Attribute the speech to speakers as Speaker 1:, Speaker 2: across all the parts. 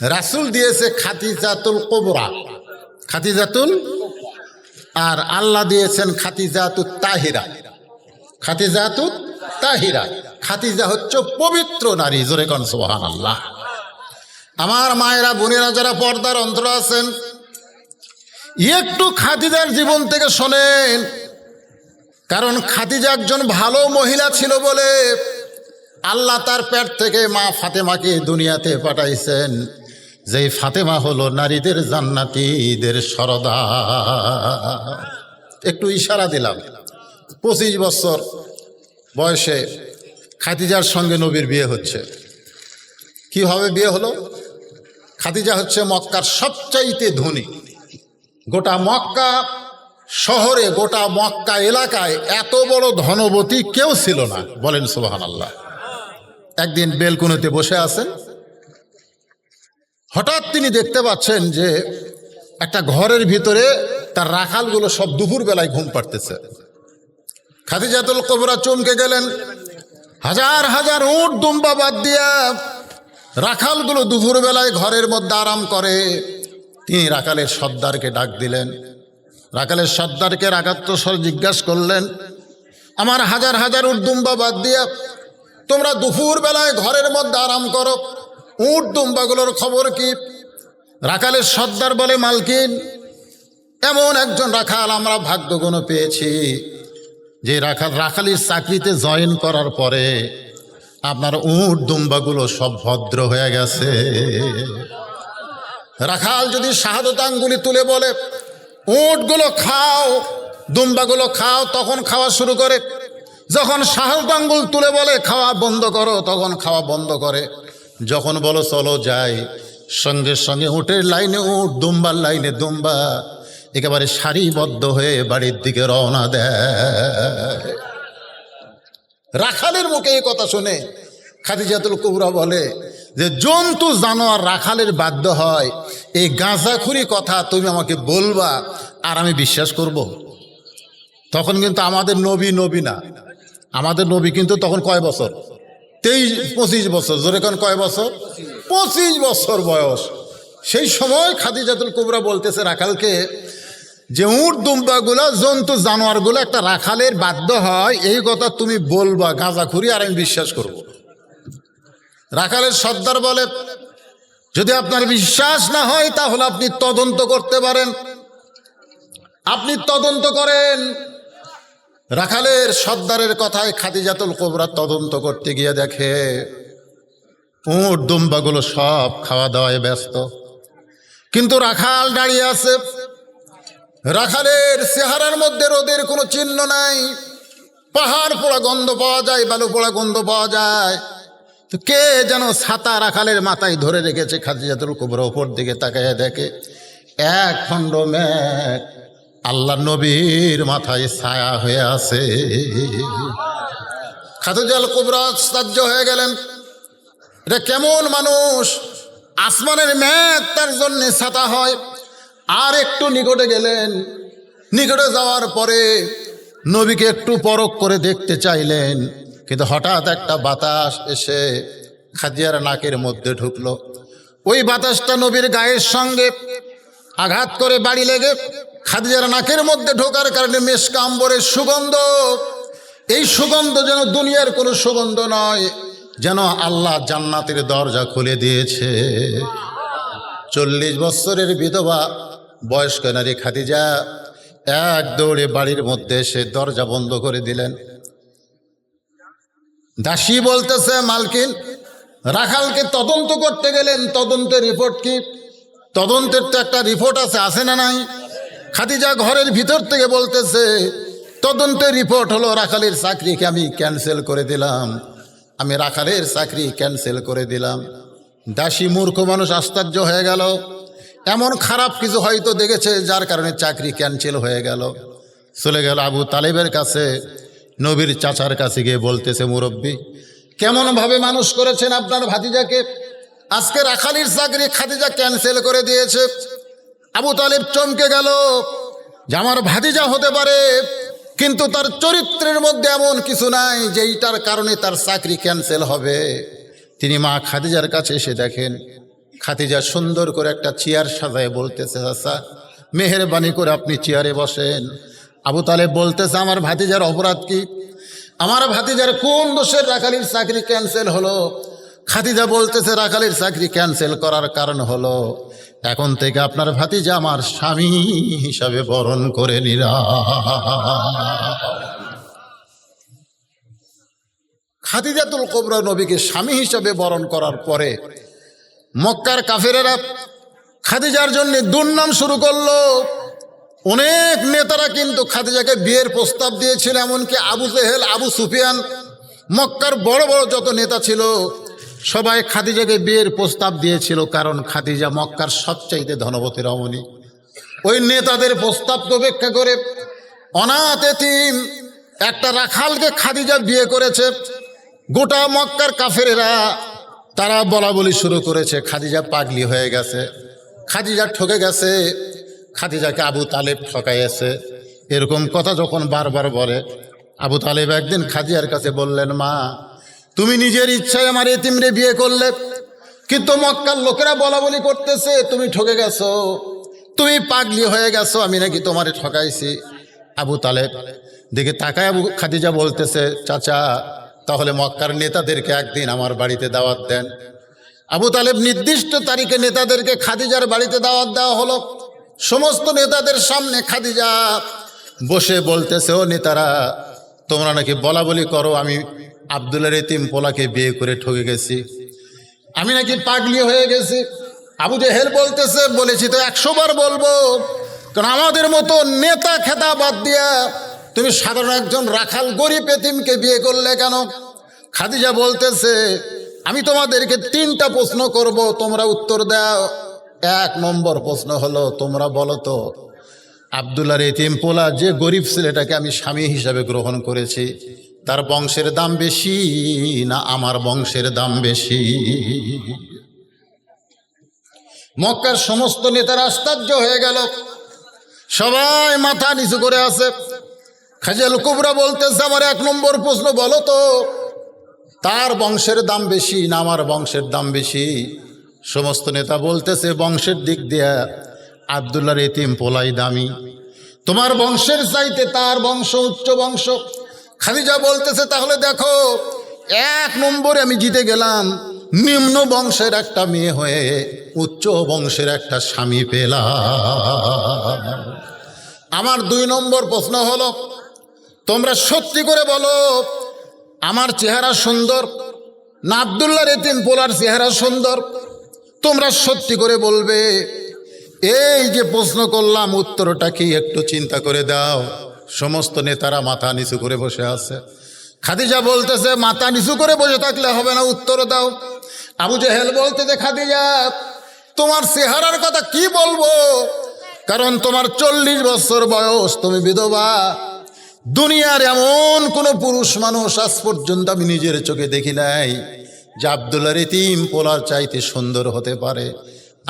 Speaker 1: রাসূল দিয়েছে খাদিজাতুল কুবরা, খাদিজাতুল, আর আল্লাহ দিয়েছেন খাদিজাতুত তাহিরা। খাদিজাতুত তাহিরা, খাদিজা হচ্ছে পবিত্র নারী। জোরে কোন সুবহানাল্লাহ। আমার মায়েরা বোনেরা যারা পর্দার অন্তর আছেন, একটু খাদিজার জীবন থেকে শোনেন, কারণ খাদিজা একজন ভালো মহিলা ছিল বলে আল্লাহ তার পেট থেকে মা ফাতেমাকে দুনিয়াতে পাঠাইছেন। যেই ফাতেমা হলো নারীদের জান্নাতীদের সরদার। একটু ইশারা দিলাম। 25 বছর বয়সে খাদিজার সঙ্গে নবীর বিয়ে হচ্ছে। কিভাবে বিয়ে হলো? খাদিজা হচ্ছে মক্কার সবচাইতে ধনী। গোটা মক্কা শহরে, গোটা মক্কা এলাকায় এত বড় ধনবতী কেউ ছিল না। বলেন সুবহানাল্লাহ। একদিন বেলকুনিতে বসে আছেন, হঠাৎ তিনি দেখতে পাচ্ছেন যে একটা ঘরের ভিতরে তার রাখালগুলো সব দুপুর বেলায় ঘুম পাড়তেছে। খাদিজাতুল কুবরা চমকে গেলেন। হাজার হাজার উট দুম্বা বাদ দিয়া রাখালগুলো দুপুর বেলায় ঘরের মধ্যে আরাম করে। তিনি রাখালের সর্দারকে ডাক দিলেন। রাখালের সর্দারকে রাগাত্ম স্বর জিজ্ঞাসা করলেন, আমার হাজার হাজার উট দুম্বা বাদ দিয়া তোমরা দুপুর বেলায় ঘরের মধ্যে আরাম করো, উট দুম্বাগুলোর খবর কি? রাখালের সর্দার বলে, মালকিন, এমন একজন রাখাল আমরা ভাগ্যগুণ পেয়েছি যে রাখালির চাকরিতে জয়েন করার পরে আপনার উট দুম্বাগুলো সব ভদ্র হয়ে গেছে। রাখাল যদি শাহাদত আঙ্গুলি তুলে বলে উটগুলো খাও, দুম্বাগুলো খাও, তখন খাওয়া শুরু করে। যখন শাহাদত আঙ্গুল তুলে বলে খাওয়া বন্ধ করো, তখন খাওয়া বন্ধ করে। যখন বলো চলো যাই, সঙ্গে সঙ্গে উটের লাইনে উট, দুম্বার লাইনে দুম্বা, একেবারে সারিবদ্ধ হয়ে বাড়ির দিকে রওনা দেয়। রাখালের মুখে এই কথা শুনে খাদিজাতুল কুবরা বলে যে জন্তু জানোয়ার রাখালের বাধ্য হয়, এই গাঁজাখুরি কথা তুমি আমাকে বলবা আর আমি বিশ্বাস করব? তখন কিন্তু আমাদের নবী না, আমাদের নবী কিন্তু তখন কয় বছর? 25 বছর। জোরে কোন কয় বছর? 25 বছর বয়স। সেই সময় খাদিজাতুল কুবরা বলতেছে রাখালকে যে উট দুম্বাগুলো, জন্তু জানোয়ারগুলো একটা রাখালের বাধ্য হয়, এই কথা তুমি বলবা গাঁজাখুরি আর আমি বিশ্বাস করব। রাখালের সর্দার বলে, যদি আপনার বিশ্বাস না হয় তাহলে আপনি তদন্ত করতে পারেন, আপনি তদন্ত করেন। রাখালের সর্দারের কথায় খাদিজাতুল কুবরা তদন্ত করতে গিয়ে দেখে উট দুম্বাগুলো সব খাওয়া দাওয়ায় ব্যস্ত, কিন্তু রাখাল দাঁড়িয়ে আছে। রাখালের চেহারার মধ্যে রোদের কোনো চিহ্ন নাই। পাহাড় পোড়া গন্ধ পাওয়া যায়, বালু পোড়া গন্ধ পাওয়া যায়। তো কে যেন ছাতা রাখালের মাথায় ধরে রেখেছে। খাদিজাতুল কুবরা উপর দিকে তাকায় দেখে এক খণ্ড মেঘ আল্লাহ নবীর মাথায় ছায়া হয়ে আছে। খাদিজাতুল কুবরা আশ্চর্য হয়ে গেলেন, এটা কেমন মানুষ? আসমানের মেঘ তার জন্য ছাতা হয়। আর একটু নিকটে গেলেন। নিকটে যাওয়ার পরে নবীকে একটু পরখ করে দেখতে চাইলেন, কিন্তু হঠাৎ একটা বাতাস এসে খাদিজার নাকের মধ্যে ঢুকলো। ওই বাতাসটা নবীর গায়ের সঙ্গে আঘাত করে বাড়ি লেগে খাদিজার নাকের মধ্যে ঢোকার কারণে মেশকা আম্বরের সুগন্ধ, এই সুগন্ধ যেন দুনিয়ার কোনো সুগন্ধ নয়, যেন আল্লাহ জান্নাতের দরজা খুলে দিয়েছে। 40 বছরের বিধবা বয়স্ক নারী খাদিজা এক দৌড়ে বাড়ির মধ্যে এসে দরজা বন্ধ করে দিলেন। দাসী বলতেছে, মালকিন, রাখালকে তদন্ত করতে গেলেন, তদন্তের রিপোর্ট কি? তদন্তের তো একটা রিপোর্ট আছে না নাই? খাদিজা ঘরের ভিতর থেকে বলতেছে, তদন্তের রিপোর্ট হলো রাখালের চাকরিকে আমি ক্যান্সেল করে দিলাম, আমি রাখালের চাকরি ক্যান্সেল করে দিলাম। দাসী মূর্খ মানুষ আশ্চর্য হয়ে গেল, এমন খারাপ কিছু হয়তো দেখেছে যার কারণে চাকরি ক্যান্সেল হয়ে গেল। চলে গেল আবু তালেবের কাছে, নবীর চাচার কাছে গিয়ে বলতেছে, মুরব্বী, কেমনভাবে মানুষ করেছেন আপনার ভাতিজাকে, আজকে রাখালির চাকরি খাদিজা ক্যান্সেল করে দিয়েছে। আবু তালেব চমকে গেল যে আমার ভাতিজা হতে পারে, কিন্তু তার চরিত্রের মধ্যে এমন কিছু নাই যেইটার কারণে তার চাকরি ক্যান্সেল হবে। তিনি মা খাদিজার কাছে এসে দেখেন খাদিজা সুন্দর করে একটা চেয়ার সাজায় বলতেছে, চাচা মেহেরবানি করে আপনি চেয়ারে বসেন। আবু তালেব বলতেছে, আমার ভাতিজার অপরাধ কি? আমার ভাতিজার কোন দোষের রাখালির চাকরি ক্যান্সেল হলো? খাদিজা বলতেছে, রাখালির চাকরি ক্যান্সেল করার কারণ হলো এখন থেকে আপনার ভাতিজা আমার স্বামী হিসাবে বরণ করে নিরা। খাদিজাতুল কুবরা নবীকে স্বামী হিসাবে বরণ করার পরে মক্কার কাফেরেরা খাদিজার জন্য দুর্নাম শুরু করলো। অনেক নেতারা কিন্তু খাদিজাকে বিয়ের প্রস্তাব দিয়েছিল, এমনকি আবু জেহেল, আবু সুফিয়ান, মক্কার বড় বড় যত নেতা ছিল সবাই খাদিজাকে বিয়ের প্রস্তাব দিয়েছিল, কারণ খাদিজা মক্কার সবচাইতে ধনবতী রমণী। ওই নেতাদের প্রস্তাবকে উপেক্ষা করে অনাথ এতিম একটা রাখালকে খাদিজা বিয়ে করেছে। গোটা মক্কার কাফেরেরা তারা বলা বলি শুরু করেছে, খাদিজা পাগলি হয়ে গেছে, খাদিজা ঠকে গেছে, খাদিজাকে আবু তালেব ঠকাইছে। এরকম কথা যখন বারবার বলে, আবু তালেব একদিন খাদিজার কাছে বললেন, মা তুমি নিজের ইচ্ছায় আমার এতিমরে বিয়ে করলে, কিন্তু মক্কার লোকেরা বলা বলি করতেছে তুমি ঠকে গেছো, তুমি পাগলি হয়ে গেছো, আমি নাকি তোমারে ঠকাইছি। আবু তালেব দিকে তাকায় খাদিজা বলতেছে, চাচা তাহলে মক্কার নেতাদেরকে একদিন আমার বাড়িতে দাওয়াত দেন। আবু তালেব নির্দিষ্ট তারিখে নেতাদেরকে খাদিজার বাড়িতে দাওয়াত দেওয়া হলো। সমস্ত নেতাদের সামনে খাদিজা বসে বলতেছে, ও নেতারা, তোমরা নাকি বলা বলি করো আমি আব্দুল্লাহর এতিম পোলাকে বিয়ে করে ঠকে গেছি, আমি নাকি পাগলি হয়ে গেছি। আবু জেহেল বলতেছে, বলেছি তো 100 বার বলবো, কারণ আমাদের মতো নেতা খেতা বাদ দিয়া তুমি সাধারণ একজন রাখাল গরিব এতিমকে বিয়ে করলে কেন? খাদিজা বলতেছে, আমি তোমাদেরকে 3টা প্রশ্ন করব, তোমরা উত্তর দাও। 1 নম্বর প্রশ্ন হলো, তোমরা বলো তো আব্দুল্লাহর এতিম পোলা যে গরিব ছেলেটাকে আমি স্বামী হিসাবে গ্রহণ করেছি, তার বংশের দাম বেশি না আমার বংশের দাম বেশি? মক্কার সমস্ত নেতারা আশ্চর্য হয়ে গেল, সবাই মাথা নিচু করে আছে। খাদিজাতুল কুবরা বলতেছে, আমার 1 নম্বর প্রশ্ন বলো তো তার বংশের দাম বেশি না আমার বংশের দাম বেশি? সমস্ত নেতা বলতেছে, বংশের দিক দিয়ে আব্দুল্লাহর এতিম পোলাই দামি, তোমার বংশের চাইতে তার বংশ উচ্চ বংশ। খাদিজা বলতেছে, তাহলে দেখো 1 নম্বরে আমি জিতে গেলাম, নিম্ন বংশের একটা মেয়ে হয়ে উচ্চ বংশের একটা স্বামী পেলাম। আমার 2 নম্বর প্রশ্ন হলো, তোমরা সত্যি করে বলো আমার চেহারা সুন্দর না আব্দুল্লাহর এতিম পোলার চেহারা সুন্দর? তোমরা সত্যি করে বলবে। এই যে প্রশ্ন করলাম উত্তরটা কি একটু চিন্তা করে দাও। সমস্ত নেতারা মাথা নিচু করে বসে আছে। খাদিজা বলতেছে, মাথা নিচু করে বসে থাকলে হবে না, উত্তর দাও। আবু জেহেল বলতেছে, খাদিজা তোমার চেহারার কথা কি বলবো, কারণ তোমার 40 বছর বয়স, তুমি বিধবা। দুনিয়ার এমন কোনো পুরুষ মানুষ আজ পর্যন্ত আমি নিজের চোখে দেখি নাই যে আব্দুল্লাহর এতিম পোলার চাইতে সুন্দর হতে পারে।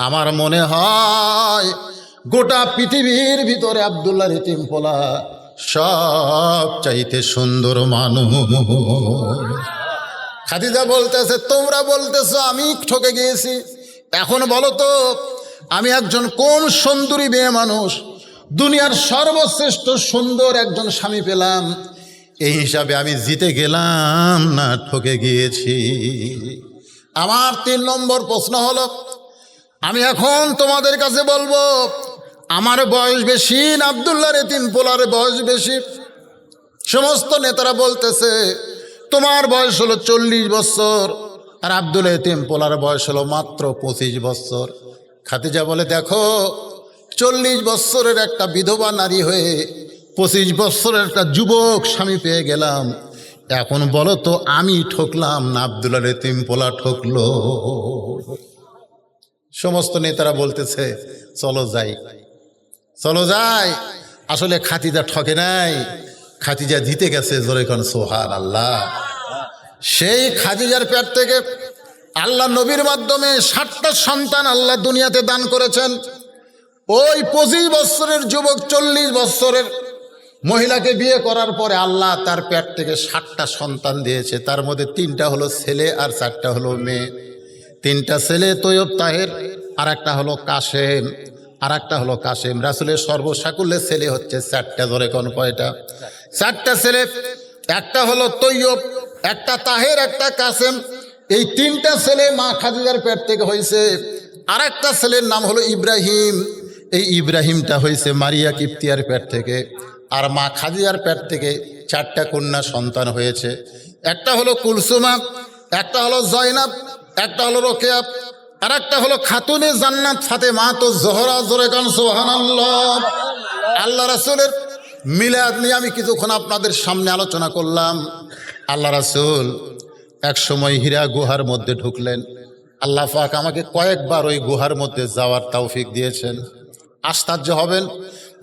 Speaker 1: আমার মনে হয় গোটা পৃথিবীর ভিতরে আব্দুল্লাহর এতিম পোলা সব চাইতে সুন্দর মানুষ। খাদিজা বলতেছে, তোমরা বলতেছো আমি ঠকে গিয়েছি, এখন বলো তো আমি একজন কোন সুন্দরী মেয়ে মানুষ দুনিয়ার সর্বশ্রেষ্ঠ সুন্দর একজন স্বামী পেলাম, এই হিসাবে আমি জিতে গেলাম না ঠকে গিয়েছি? আমার 3 নম্বর প্রশ্ন হলো, আমি এখন তোমাদের কাছে বলবো আমার বয়স বেশি না আব্দুল্লাহর এতিম পোলার বয়স বেশি? সমস্ত নেতারা বলতেছে, তোমার বয়স হলো 40 বছর আর আব্দুল্লাহর এতিম পোলার বয়স হলো মাত্র 25 বছর। খাদিজা বলে, দেখো 40 বছরের একটা বিধবা নারী হয়ে 25 বছরের একটা যুবক স্বামী পেয়ে গেলাম, এখন বলো তো আমি ঠকলাম না আব্দুল্লাহর এতিম পোলা ঠকলো? সমস্ত নেতারা বলতেছে, চলো যাই, চলো যাই। আসলে খাদিজা ঠকে নাই, খাদিজা জিতে গেছে। জোরে কোন সুবহানাল্লাহ। সেই খাদিজার পেট থেকে আল্লাহ নবীর মাধ্যমে 7টা সন্তান আল্লাহ দুনিয়াতে দান করেছেন। ওই 25 বছরের যুবক 40 বছরের মহিলাকে বিয়ে করার পরে আল্লাহ তার পেট থেকে 7টা সন্তান দিয়েছে। তার মধ্যে 3টা হলো ছেলে আর 4টা হলো মেয়ে। তিনটা ছেলে তৈয়ব তাহের, আর একটা হলো কাশেম, আর একটা হলো কাশেম। রাসূলের সর্বসাকুল্যে ছেলে হচ্ছে চারটা। ধরে কোন কয়টা? চারটা ছেলে। একটা হলো তৈয়ব, একটা তাহের, একটা কাশেম। এই তিনটা ছেলে মা খাদিজার পেট থেকে হয়েছে। আর একটা ছেলের নাম হলো ইব্রাহিম। এই ইব্রাহিমটা হয়েছে মারিয়া কিপ্তিয়ার পেট থেকে। আর মা খাদিজার পেট থেকে চারটা কন্যা সন্তান হয়েছে। একটা হলো কুলসুমা, একটা হলো জয়নাব, একটা হলো রোকেয়া, আর একটা হলো খাতুনে জান্নাত ফাতেমা তো জোহরা। জোরে কান সুবহানাল্লাহ। আল্লাহ রাসূলের মিলাদ নিয়ে আমি কিছুক্ষণ আপনাদের সামনে আলোচনা করলাম। আল্লাহ রাসূল এক সময় হীরা গুহার মধ্যে ঢুকলেন। আল্লাহ পাক আমাকে কয়েকবার ওই গুহার মধ্যে যাওয়ার তৌফিক দিয়েছেন। আশ্চর্য হবেন,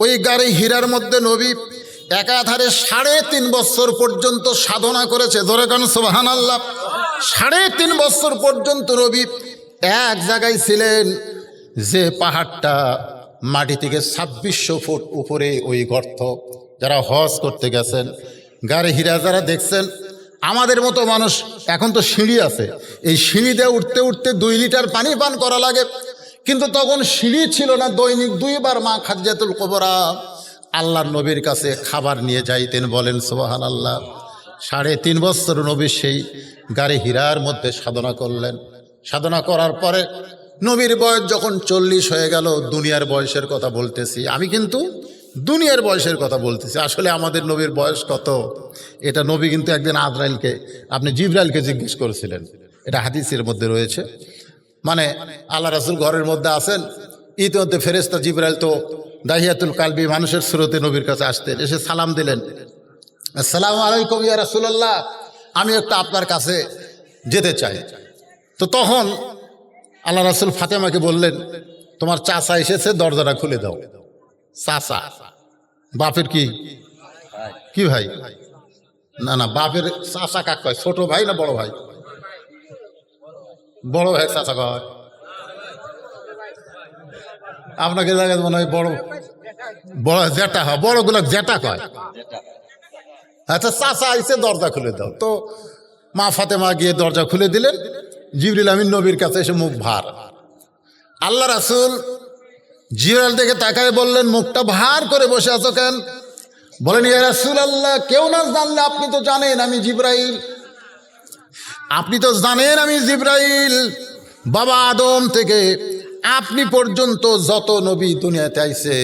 Speaker 1: ওই গাড়ি হীরার মধ্যে নবী একাধারে 3.5 বছর পর্যন্ত সাধনা করেছে। ধরে কান সুবহানাল্লাহ। 3.5 বছর পর্যন্ত নবী এক জায়গায় ছিলেন, যে পাহাড়টা মাটি থেকে 2600 ফুট উপরে ওই গর্ত। যারা হজ করতে গেছেন, গাড়ি হীরা যারা দেখছেন, আমাদের মতো মানুষ এখন তো সিঁড়ি আছে, এই সিঁড়ি দিয়ে উঠতে উঠতে 2 লিটার পানি পান করা লাগে, কিন্তু তখন সিঁড়ি ছিল না। দৈনিক 2 বার মা খাদিজাতুল কুবরা আল্লাহর নবীর কাছে খাবার নিয়ে যাইতেন। বলেন সুবহানাল্লাহ। 3.5 বছর নবী সেই গাড়ি হীরার মধ্যে সাধনা করলেন। সাধনা করার পরে নবীর বয়স যখন 40 হয়ে গেল, দুনিয়ার বয়সের কথা বলতেছি আমি, কিন্তু দুনিয়ার বয়সের কথা বলতেছি। আসলে আমাদের নবীর বয়স কত এটা নবী কিন্তু একদিন আজরাইলকে, আপনি জিবরাইলকে জিজ্ঞেস করেছিলেন। এটা হাদিসের মধ্যে রয়েছে। মানে আল্লাহ রাসূল ঘরের মধ্যে আছেন, ইতিমধ্যে ফেরেশতা জিবরাইল তো দাহিয়াতুল কালবি মানুষের সুরতে নবীর কাছে আসতেন। এসে সালাম দিলেন, আসসালামু আলাইকুম ইয়া রাসূলুল্লাহ, আমি একটু আপনার কাছে যেতে চাই। তো তখন আল্লাহ রাসূল ফাতেমাকে বললেন, তোমার চাচা এসেছে, দরজাটা খুলে দাও। চাচা বাপের কি কি ভাই? না না, বাপের চাচা কাক কয়? ছোট ভাই না বড় ভাই? বড় ভাই চাচা কয়। আপনাকে জায়গায় মনে হয় বড় বড় জেঠা হয়, বড়গুলো জেঠা কয়। আচ্ছা, চাচা আইসে, দরজা খুলে দাও। তো মা ফাতেমা গিয়ে দরজা খুলে দিলেন। জিবরিল আমিন নবীর কাছে এসে মুখ ভার। আল্লাহ রাসূল জিবরাইল দেখে তাকায় বললেন, মুখটা ভার করে বসে আছো কেন? বলেন, ইয়া রাসূলুল্লাহ, কেউ না জানলে আপনি তো জানেন আমি জিবরাইল। আপনি তো জানেন আমি জিবরাইল। বাবা আদম থেকে আপনি পর্যন্ত যত নবী দুনিয়াতে আইছে,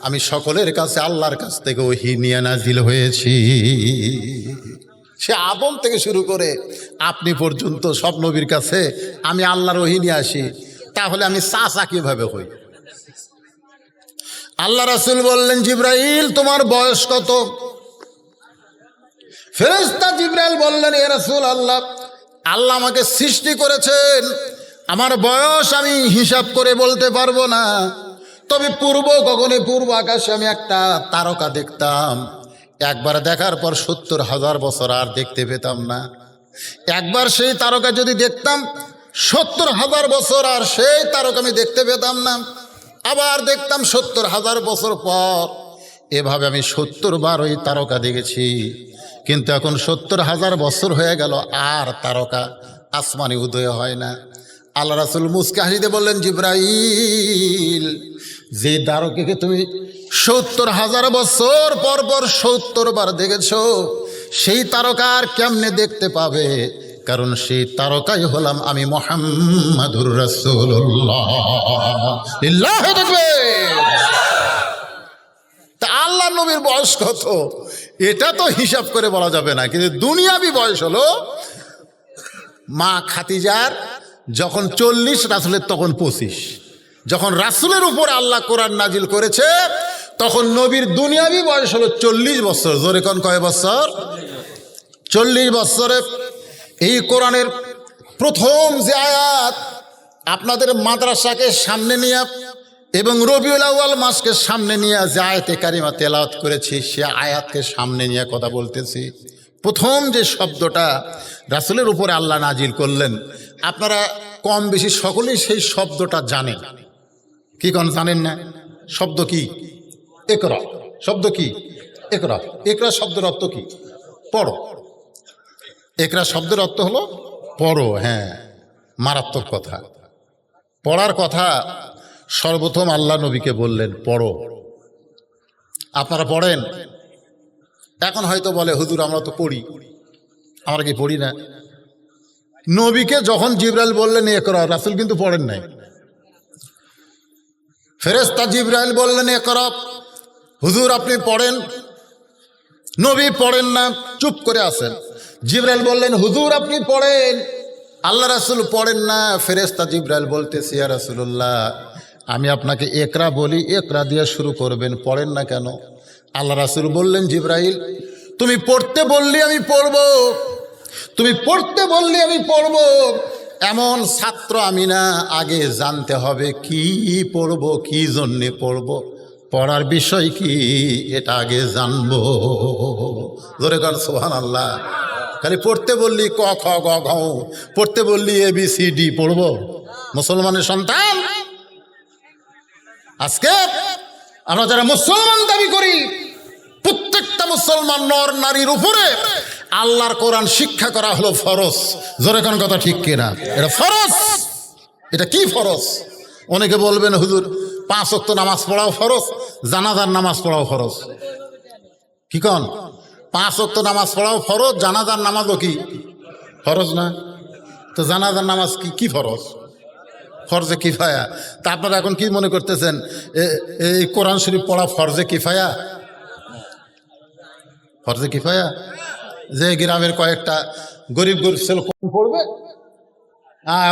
Speaker 1: আমি সকলের কাছে আল্লাহর কাছ থেকে ওহী নিয়ে নাজিল হয়েছি। সে আদম থেকে শুরু করে আপনি পর্যন্ত সব নবীর কাছে আমি আল্লাহর ওহী নিয়ে আসি। তাহলে আমি চাচা কিভাবে হই? আল্লাহ রাসূল বললেন, জিবরাইল তোমার বয়স কত? ফেরেশতা জিবরাইল বললেন, ইয়া রাসূলুল্লাহ, আল্লাহ আমাকে সৃষ্টি করেছেন, আমার বয়স আমি হিসাব করে বলতে পারবো না। তবে পূর্ব গগনে, পূর্ব আকাশে আমি একটা তারকা দেখতাম। একবার দেখার পর 70,000 বছর আর দেখতে পেতাম না। একবার সেই তারকা যদি দেখতাম, 70,000 বছর আর সেই তারকা আমি দেখতে পেতাম না। আবার দেখতাম 70,000 বছর পর। এভাবে আমি 70 বার ওই তারকা দেখেছি। কিন্তু এখন 70,000 বছর হয়ে গেল, আর তারকা আসমানে উদয় হয় না। আল্লাহ রাসূল মুস্কে হাসিতে বললেন, জিবরাইল, যে তারকাকে তুমি 70,000 বছর পর পর 70 বার দেখেছ, সেই তারকা আর কেমনে দেখতে পাবে? কারণ সেই তারকাই হলাম আমি, মুহাম্মাদুর রাসূলুল্লাহ। লিল্লাহি তাকবীর। তা আল্লাহ নবীর বয়স কত এটা তো হিসাব করে বলা যাবে না, কিন্তু দুনিয়াবি বয়স হলো মা খাদিজার যখন 40, রাসূলের তখন 25। যখন রাসূলের উপর আল্লাহ কোরআন নাজিল করেছে, তখন নবীর দুনিয়াবি বয়স হলো 40 বছর। জোরে কোন কয় বছর? 40 বছরে এই কোরআনের প্রথম যে আয়াত আপনাদের মাদ্রাসাকে সামনে নিয়ে এবং রবিউল আউয়াল মাসকে সামনে নিয়ে যে আয়াতে কারিমা তেলাওয়াত করেছি, সে আয়াতকে সামনে নিয়ে কথা বলতেছি। প্রথম যে শব্দটা রাসূলের উপরে আল্লাহ নাজিল করলেন, আপনারা কম বেশি সকলেই সেই শব্দটা জানেন। কি কোন জানেন না? শব্দ কি? ইকরা। শব্দ কি? ইকরা। ইকরা শব্দের অর্থ কি? পড়ো। ইকরা শব্দের অর্থ হলো পড়ো। হ্যাঁ, মারাত্মক কথা। পড়ার কথা সর্বপ্রথম আল্লাহ নবীকে বললেন, পড়ো। আপনারা পড়েন? এখন হয়তো বলে, হুজুর আমরা তো পড়ি। আমরা কি পড়ি না? নবীকে যখন জিবরাইল বললেন ইকরা, রাসূল কিন্তু পড়েন নাই। ফেরেশতা জিবরাইল বললেন ইকরা, হুজুর আপনি পড়েন। নবী পড়েন না, চুপ করে আছেন। জিবরাইল বললেন, হুজুর আপনি পড়েন। আল্লাহ রাসূল পড়েন না। ফেরেশতা জিবরাইল বলতেছে, ইয়া রাসূলুল্লাহ আমি আপনাকে ইকরা বলি, ইকরা দিয়ে শুরু করবেন, পড়েন না কেন? আল্লাহ রাসূল বললেন, জিবরাইল তুমি পড়তে বললি আমি পড়ব, তুমি পড়তে বললি আমি পড়ব। এমন ছাত্র আমি না, আগে জানতে হবে কি পড়ব, কি জন্যে পড়ব, পড়ার বিষয় কি এটা আগে জানবো। জোরে কর সুবহানাল্লাহ। খালি পড়তে বললি ক খ গ ঘ, পড়তে বললি ABCD পড়ব? মুসলমানের সন্তান, আজকে আমরা যারা মুসলমান দাবি করি, প্রত্যেকটা মুসলমান নর নারীর উপরে আল্লাহর কোরআন শিক্ষা করা হলো ফরজ। জোরে কোন কথা ঠিক কিনা? এটা ফরজ। এটা কি ফরজ? অনেকে বলবেন হুজুর 5 ওয়াক্ত নামাজ পড়াও ফরজ, জানাজার নামাজ পড়াও ফরজ। কি কন? 5 ওয়াক্ত নামাজ পড়াও ফরজ, জানাজার নামাজও কি ফরজ না? তো জানাজার নামাজ কি ফরজ? ফরজে কিফায়া। তা আপনারা এখন কি মনে করতেছেন এই কোরআন শরীফ পড়া ফরজে কিফায়া? ফরজে কিফায়া যে গ্রামের কয়েকটা গরিব গরিব ছেলে কোরআন পড়বে,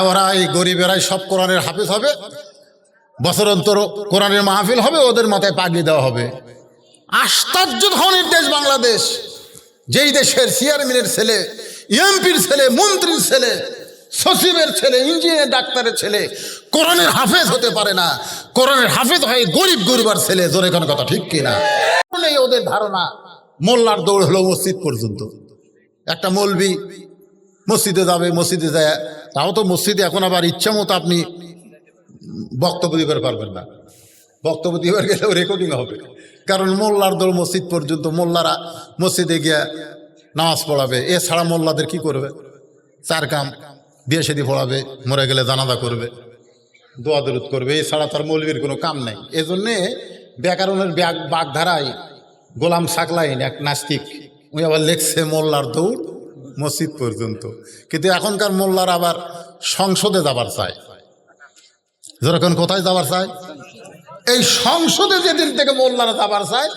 Speaker 1: ওরা এই গরিবেরাই সব কোরআনের হাফেজ হবে, বছর অন্তর কোরআনের মাহফিল হবে, ওদের মাথায় পাগড়ি দেওয়া হবে। আশ্চর্য ধরনের দেশ বাংলাদেশ, যেই দেশের চেয়ারম্যানের ছেলে, এমপির ছেলে, মন্ত্রীর ছেলে, সচিবের ছেলে, ইঞ্জিনিয়ার ডাক্তারের ছেলে কোরআনের হাফেজ হতে পারে না। কোরআনের হাফেজ হয় গরিব গরিবার ছেলে। জোরে কোন কথা ঠিক কিনা? ওদের ধারণা মোল্লার দৌড় হলো মসজিদ পর্যন্ত। একটা মৌলবি মসজিদে যাবে, মসজিদে যায়, তাও তো মসজিদে এখন আবার ইচ্ছা মতো আপনি বক্তব্য দিতে পারবেন না। বক্তব্য দিবার গেলেও রেকর্ডিং হবে, কারণ মোল্লার দৌড় মসজিদ পর্যন্ত। মোল্লারা মসজিদে গিয়া নামাজ পড়াবে, এছাড়া মোল্লাদের কি করবে? 4 কাম, বিয়ে শাদী পড়াবে, মরে গেলে জানাজা করবে, দোয়া দরুদ করবে, এছাড়া তার মৌলবীর কোনো কাম নাই। এজন্যে ব্যাকরণের বাগধারায় গোলাম সাকলাইন এক নাস্তিক, উনি আবার লেখছে মোল্লার দৌড় মসজিদ পর্যন্ত। কিন্তু এখনকার মোল্লার আবার সংসদে যাবার চায়। যেরকম কোথায় যাবার চায়? এই সংসদে যেদিন থেকে মোল্লারা যাবার চায়,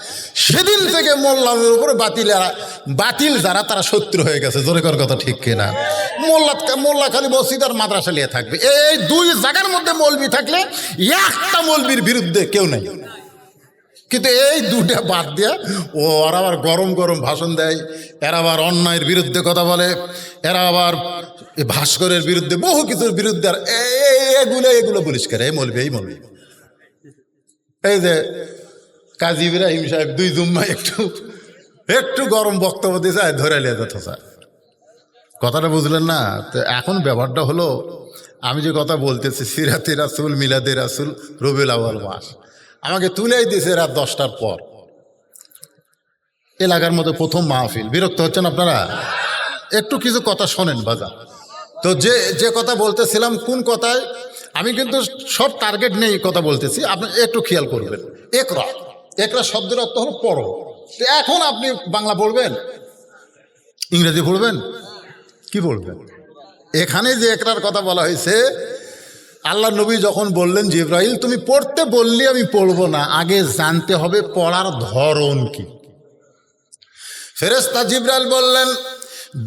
Speaker 1: সেদিন থেকে মোল্লাদের উপরে বাতিল যারা তারা শত্রু হয়ে গেছে। জোরে কর কথা ঠিক কিনা? মোল্লা খালি মসজিদ আর মাদ্রাসা নিয়ে থাকবে। এই 2 জায়গার মধ্যে মৌলবি থাকলে একটা মৌলবির বিরুদ্ধে কেউ নাই। কিন্তু এই 2টা বাদ দিয়া ওরা আবার গরম গরম ভাষণ দেয়, এরা আবার অন্যায়ের বিরুদ্ধে কথা বলে, এরা আবার ভাস্করের বিরুদ্ধে, বহু কিছুর বিরুদ্ধে। আর এগুলো পরিষ্কার, এই মৌলবি, এই মৌলবি। এই যে কাজী ইব্রাহিম সাহেব 2 জুম্মা একটু গরম বক্তব্য দিয়েছে, ধরে লিয়ে যেত। স্যার কথাটা বুঝলেন না? তো এখন ব্যাপারটা হলো, আমি যে কথা বলতেছি সিরাতে রাসূল, মিলাদে রাসূল, রবিউল আউয়াল মাস, আমাকে তুলেই দিয়েছে রাত 10টার পর। এলাকার মধ্যে প্রথম মাহফিল। বিরক্ত হচ্ছেন আপনারা? একটু কিছু কথা শোনেন বাজার। তো যে কথা বলতেছিলাম, কোন কথায় আমি কিন্তু সব টার্গেট নেই কথা বলতেছি, আপনি একটু খেয়াল করবেন। একরা, একরা শব্দের অর্থ হলো পড়ো। তো এখন আপনি বাংলা পড়বেন, ইংরেজি পড়বেন, কি পড়বেন? এখানে যে একরার কথা বলা হয়েছে, আল্লাহ নবী যখন বললেন জিবরাইল তুমি পড়তে বললি আমি পড়বো না, আগে জানতে হবে পড়ার ধরন কি। ফেরেশতা জিবরাইল বললেন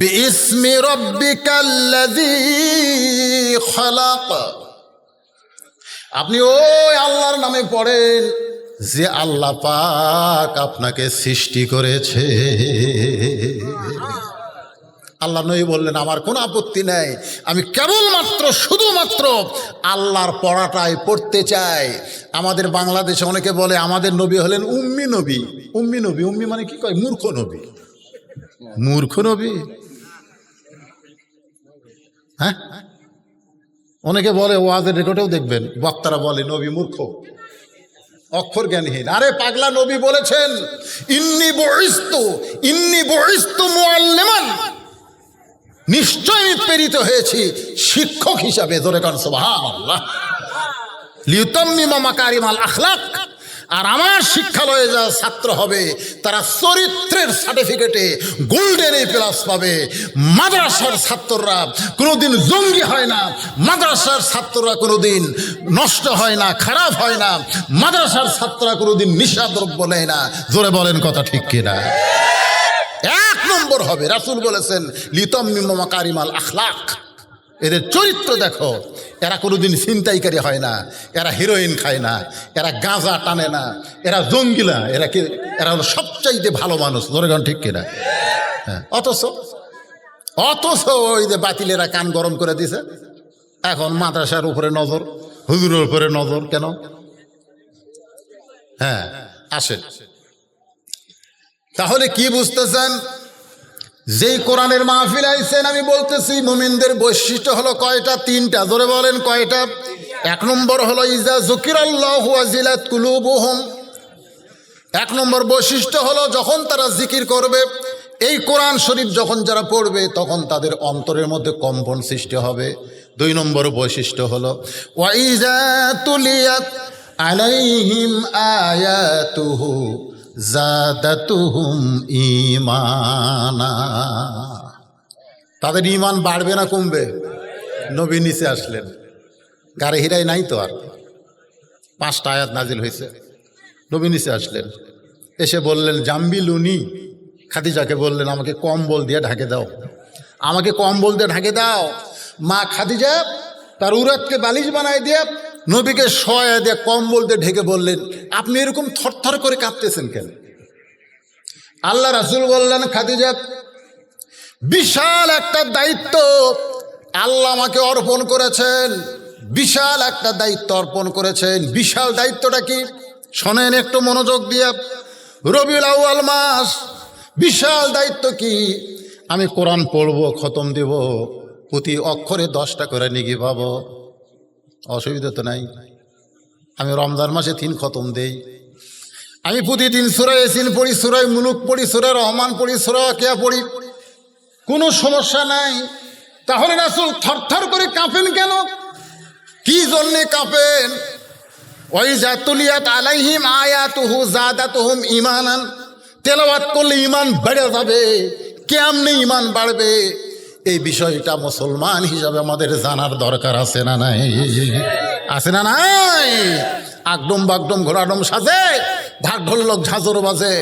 Speaker 1: বিইসমি রাব্বিকাল্লাযী খালাক, আপনি ওই আল্লাহর নামে পড়েন যে আল্লাহ পাক আপনাকে সৃষ্টি করেছে। আল্লাহ নবী বললেন আমার কোনো আপত্তি নেই, আমি কেবলমাত্র শুধুমাত্র আল্লাহর পড়াটাই পড়তে চাই। আমাদের বাংলাদেশে অনেকে বলে আমাদের নবী হলেন উম্মি নবী। উম্মি নবী, উম্মি মানে কি কয়? মূর্খ নবী। মূর্খ নবী? হ্যাঁ, অনেকে বলে, ওয়াজের রেকর্ডেও দেখবেন বক্তারা বলে নবী মূর্খ, অক্ষর জ্ঞানহীন। আরে পাগলা, নবী বলেছেন ইন্নী বুইস্তু মুআল্লিমান, নিশ্চয় আমি প্রেরিত হয়েছি শিক্ষক হিসাবে। জোরে কান সুবহানাল্লাহ। লিউতাম্মিমা মাকারিমাল আখলাক। আর আমার শিক্ষালয়ে যা ছাত্র হবে তারা চরিত্রের সার্টিফিকেটে গোল্ডেন এ প্লাস পাবে। মাদ্রাসার ছাত্ররা কোনোদিন জঙ্গি হয় না, মাদ্রাসার ছাত্ররা কোনোদিন নষ্ট হয় না, খারাপ হয় না, মাদ্রাসার ছাত্ররা কোনোদিন নিশাদ্রব্য নেয় না। জোরে বলেন কথা ঠিক কিনা? এক নম্বর হবে। রাসূল বলেছেন লিতাম্মিমা মাকারিমাল আখলাক। এদের চরিত্র দেখো, এরা কোনোদিন ছিনতাইকারী হয় না, এরা হিরোইন খায় না, এরা গাঁজা টানে না, এরা জঙ্গিলা, এরা হলো সবচাইতে ভালো মানুষ। জোরেগান ঠিক কিনা? হ্যাঁ। অথচ ওই যে বাতিলেরা কান গরম করে দিছে। এখন মাদ্রাসার উপরে নজর, হুজুরের উপরে নজর কেন? হ্যাঁ, আসেন। তাহলে কি বুঝতেছেন? যেই কোরআনের মাহফিল আইছেন, আমি বলতেছি মুমিনদের বৈশিষ্ট্য হলো কয়টা? তিনটা। জোরে বলেন কয়টা? এক নম্বর হলো ইজা যুকিরাল্লাহু ওয়াজিলাত কুলুবুহুম। এক নম্বর বৈশিষ্ট্য হলো যখন তারা জিকির করবে, এই কোরআন শরীফ যখন যারা পড়বে তখন তাদের অন্তরের মধ্যে কম্পন সৃষ্টি হবে। দুই নম্বর বৈশিষ্ট্য হলো ওয়াইজা তুলিয়াত আলাইহিম আয়াতুহু জাদাতুহুম ঈমানা। তাদের ঈমান বাড়বে না কমবে? নবী নিচে আসলেন, গাড়ি হিরাই নাই তো, আর 5টা আয়াত নাজিল হয়েছে। নবী নিচে আসলেন, এসে বললেন জাম্বিলুনি। খাদিজাকে বললেন আমাকে কম্বল দিয়ে ঢাকে দাও, আমাকে কম্বল দিয়ে ঢাকে দাও। মা খাদিজা তার উরাতকে বালিশ বানায় দিয়ে নবীকে শোয়া দিয়ে কম্বল দিয়ে ঢেকে বললেন আপনি এরকম থরথর করে কাঁপতেছেন কেন? আল্লাহ রাসূল বললেন খাদিজা, বিশাল একটা দায়িত্ব আল্লাহ আমাকে অর্পণ করেছেন, বিশাল একটা দায়িত্ব অর্পণ করেছেন। বিশাল দায়িত্বটা কি শোনেন একটু মনোযোগ দিয়ে। রবিউল আউয়াল মাস, বিশাল দায়িত্ব কি? আমি কোরআন পড়ব, খতম দেব, প্রতি অক্ষরে 10টা করে নেকি পাবো। অসুবিধা তো নাই। আমি রমজান মাসে 3 খতম দেই। আমি প্রতিদিন সূরা ইয়াসিন পড়ি, সূরা মুলুক পড়ি, সূরা রহমান পড়ি, সূরা ওয়াকিয়া পড়ি, কোনো সমস্যা নাই। তাহলে রাসূল থরথর করে কাঁপেন কেন? কি জন্যে কাঁপেন? ওয়াইজা তুলিয়াত আলাইহিম আয়াতুহু জাদাতুহুম ঈমানান। তেলাওয়াত করলে ঈমান বেড়ে যাবে। কেমনে ঈমান বাড়বে? এই বিষয়টা মুসলমান হিসাবে আমাদের জানার দরকার আছে না নাই? আছে না নাই? আগডম বাগডম ঘোড়াডম সাজে, ঢাক ঢোলক ঝাঁঝর বাজে,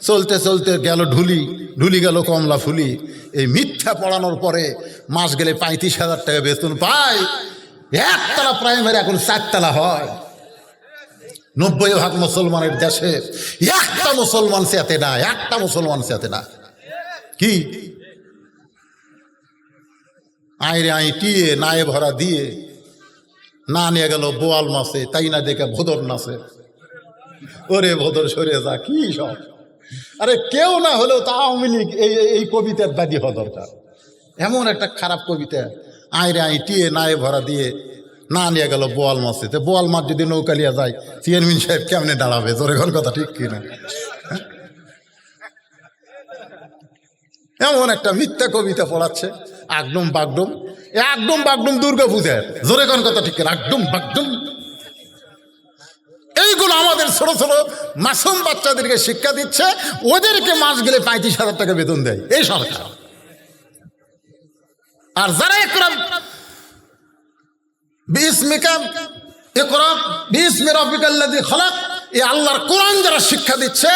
Speaker 1: চলতে চলতে গেল ঢুলি, ঢুলি গেল কমলা ফুলি। এই মিথ্যা পড়ানোর পরে মাস গেলে 35,000 টাকা বেতন পায়। একতলা প্রাইমারি এখন 4 তলা হয়। 90% মুসলমানের দেশে একটা মুসলমান সাথে না, একটা মুসলমান সাথে না। কি আইরে আই টিয়ে নায়ে ভরা দিয়ে না নিয়ে গেল বোয়াল মাছে, তাই না দেখে ভোদর নাচে। ওরে ভোদর সরে যা, কি সব। আরে কেউ না হলেও তা আওয়ামী লীগ এই কবিতার বাদী হওয়া দরকার। এমন একটা খারাপ কবিতা, আইরে আই টিয়ে নায়ে ভরা দিয়ে না নিয়ে গেল বোয়াল মাছে। তো বোয়াল মাছ যদি নৌকা লিয়া যায়, চেয়ারম্যান সাহেব কেমনে দাঁড়াবে? জোরে ঘর কথা ঠিক কিনা? এমন একটা মিথ্যা কবিতা পড়াচ্ছে, আগডম বাগডম। একদম বাগডম দুর্গা পূজার। জোরে কোন কথা ঠিক কিনা? একদম বাগডম। এইগুলো আমাদের ছোট ছোট মাসুম বাচ্চাদেরকে শিক্ষা দিচ্ছে। ওদেরকে মাস গেলে 35,000 টাকা বেতন দেয় এই সরকার। আর যারা একরাম বিসমিকা ইকরা বিসমি রাব্বিকাল্লাযী খালাক, এই আল্লাহর কোরআন যারা শিক্ষা দিচ্ছে,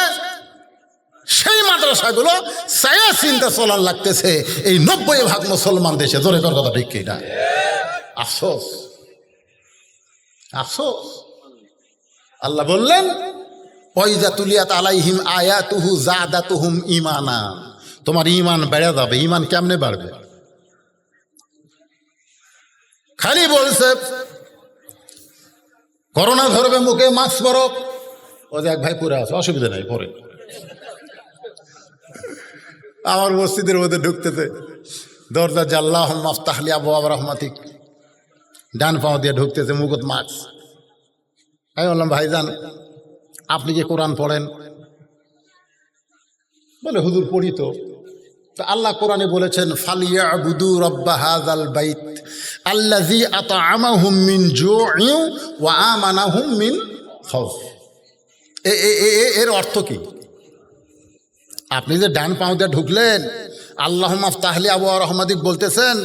Speaker 1: সেই মাদ্রাসাগুলো ছায়া চিন্তা চলার লাগতেছে এই 90% মুসলমান দেশে। জোরে কর কথা ঠিক কিনা? আফসোস, আফসোস। আল্লাহ বললেন ওয়াইজা তুলিয়াত আলাইহিম আয়াতুহু জাদাতুহুম ঈমানা। তোমার ঈমান বেড়ে যাবে। ঈমান কেমনে বাড়বে? খালি বলছে করোনা ধরবে, মুখে মাস্ক পরো। ও দেখ ভাই পুরো আছে, অসুবিধা নাই, পরে আমার মসজিদের মধ্যে ঢুকতেছে দরজা জাল্লাহুম্মা আফতাহলি আবওয়াব রাহমাতিক, ডান পাও দিয়ে ঢুকতেছে, মুখত মাস্ক। আমি বললাম ভাইজান আপনি কি কোরআন পড়েন? বলে হুজুর পড়ি তো। তো আল্লাহ কোরআনে বলেছেন ফালিয়াবুদু রাব্বা হাযাল বাইত আল্লাযী আত'আমাহুম মিন জু'ইন ওয়া আমানাহুম মিন খাউফ। এর অর্থ কি? আপনি যে ডান পাও দিয়ে ঢুকলেন, আল্লাহুম্মা আফতাহলি আবওয়াব রাহমাতিক বলতেছেন,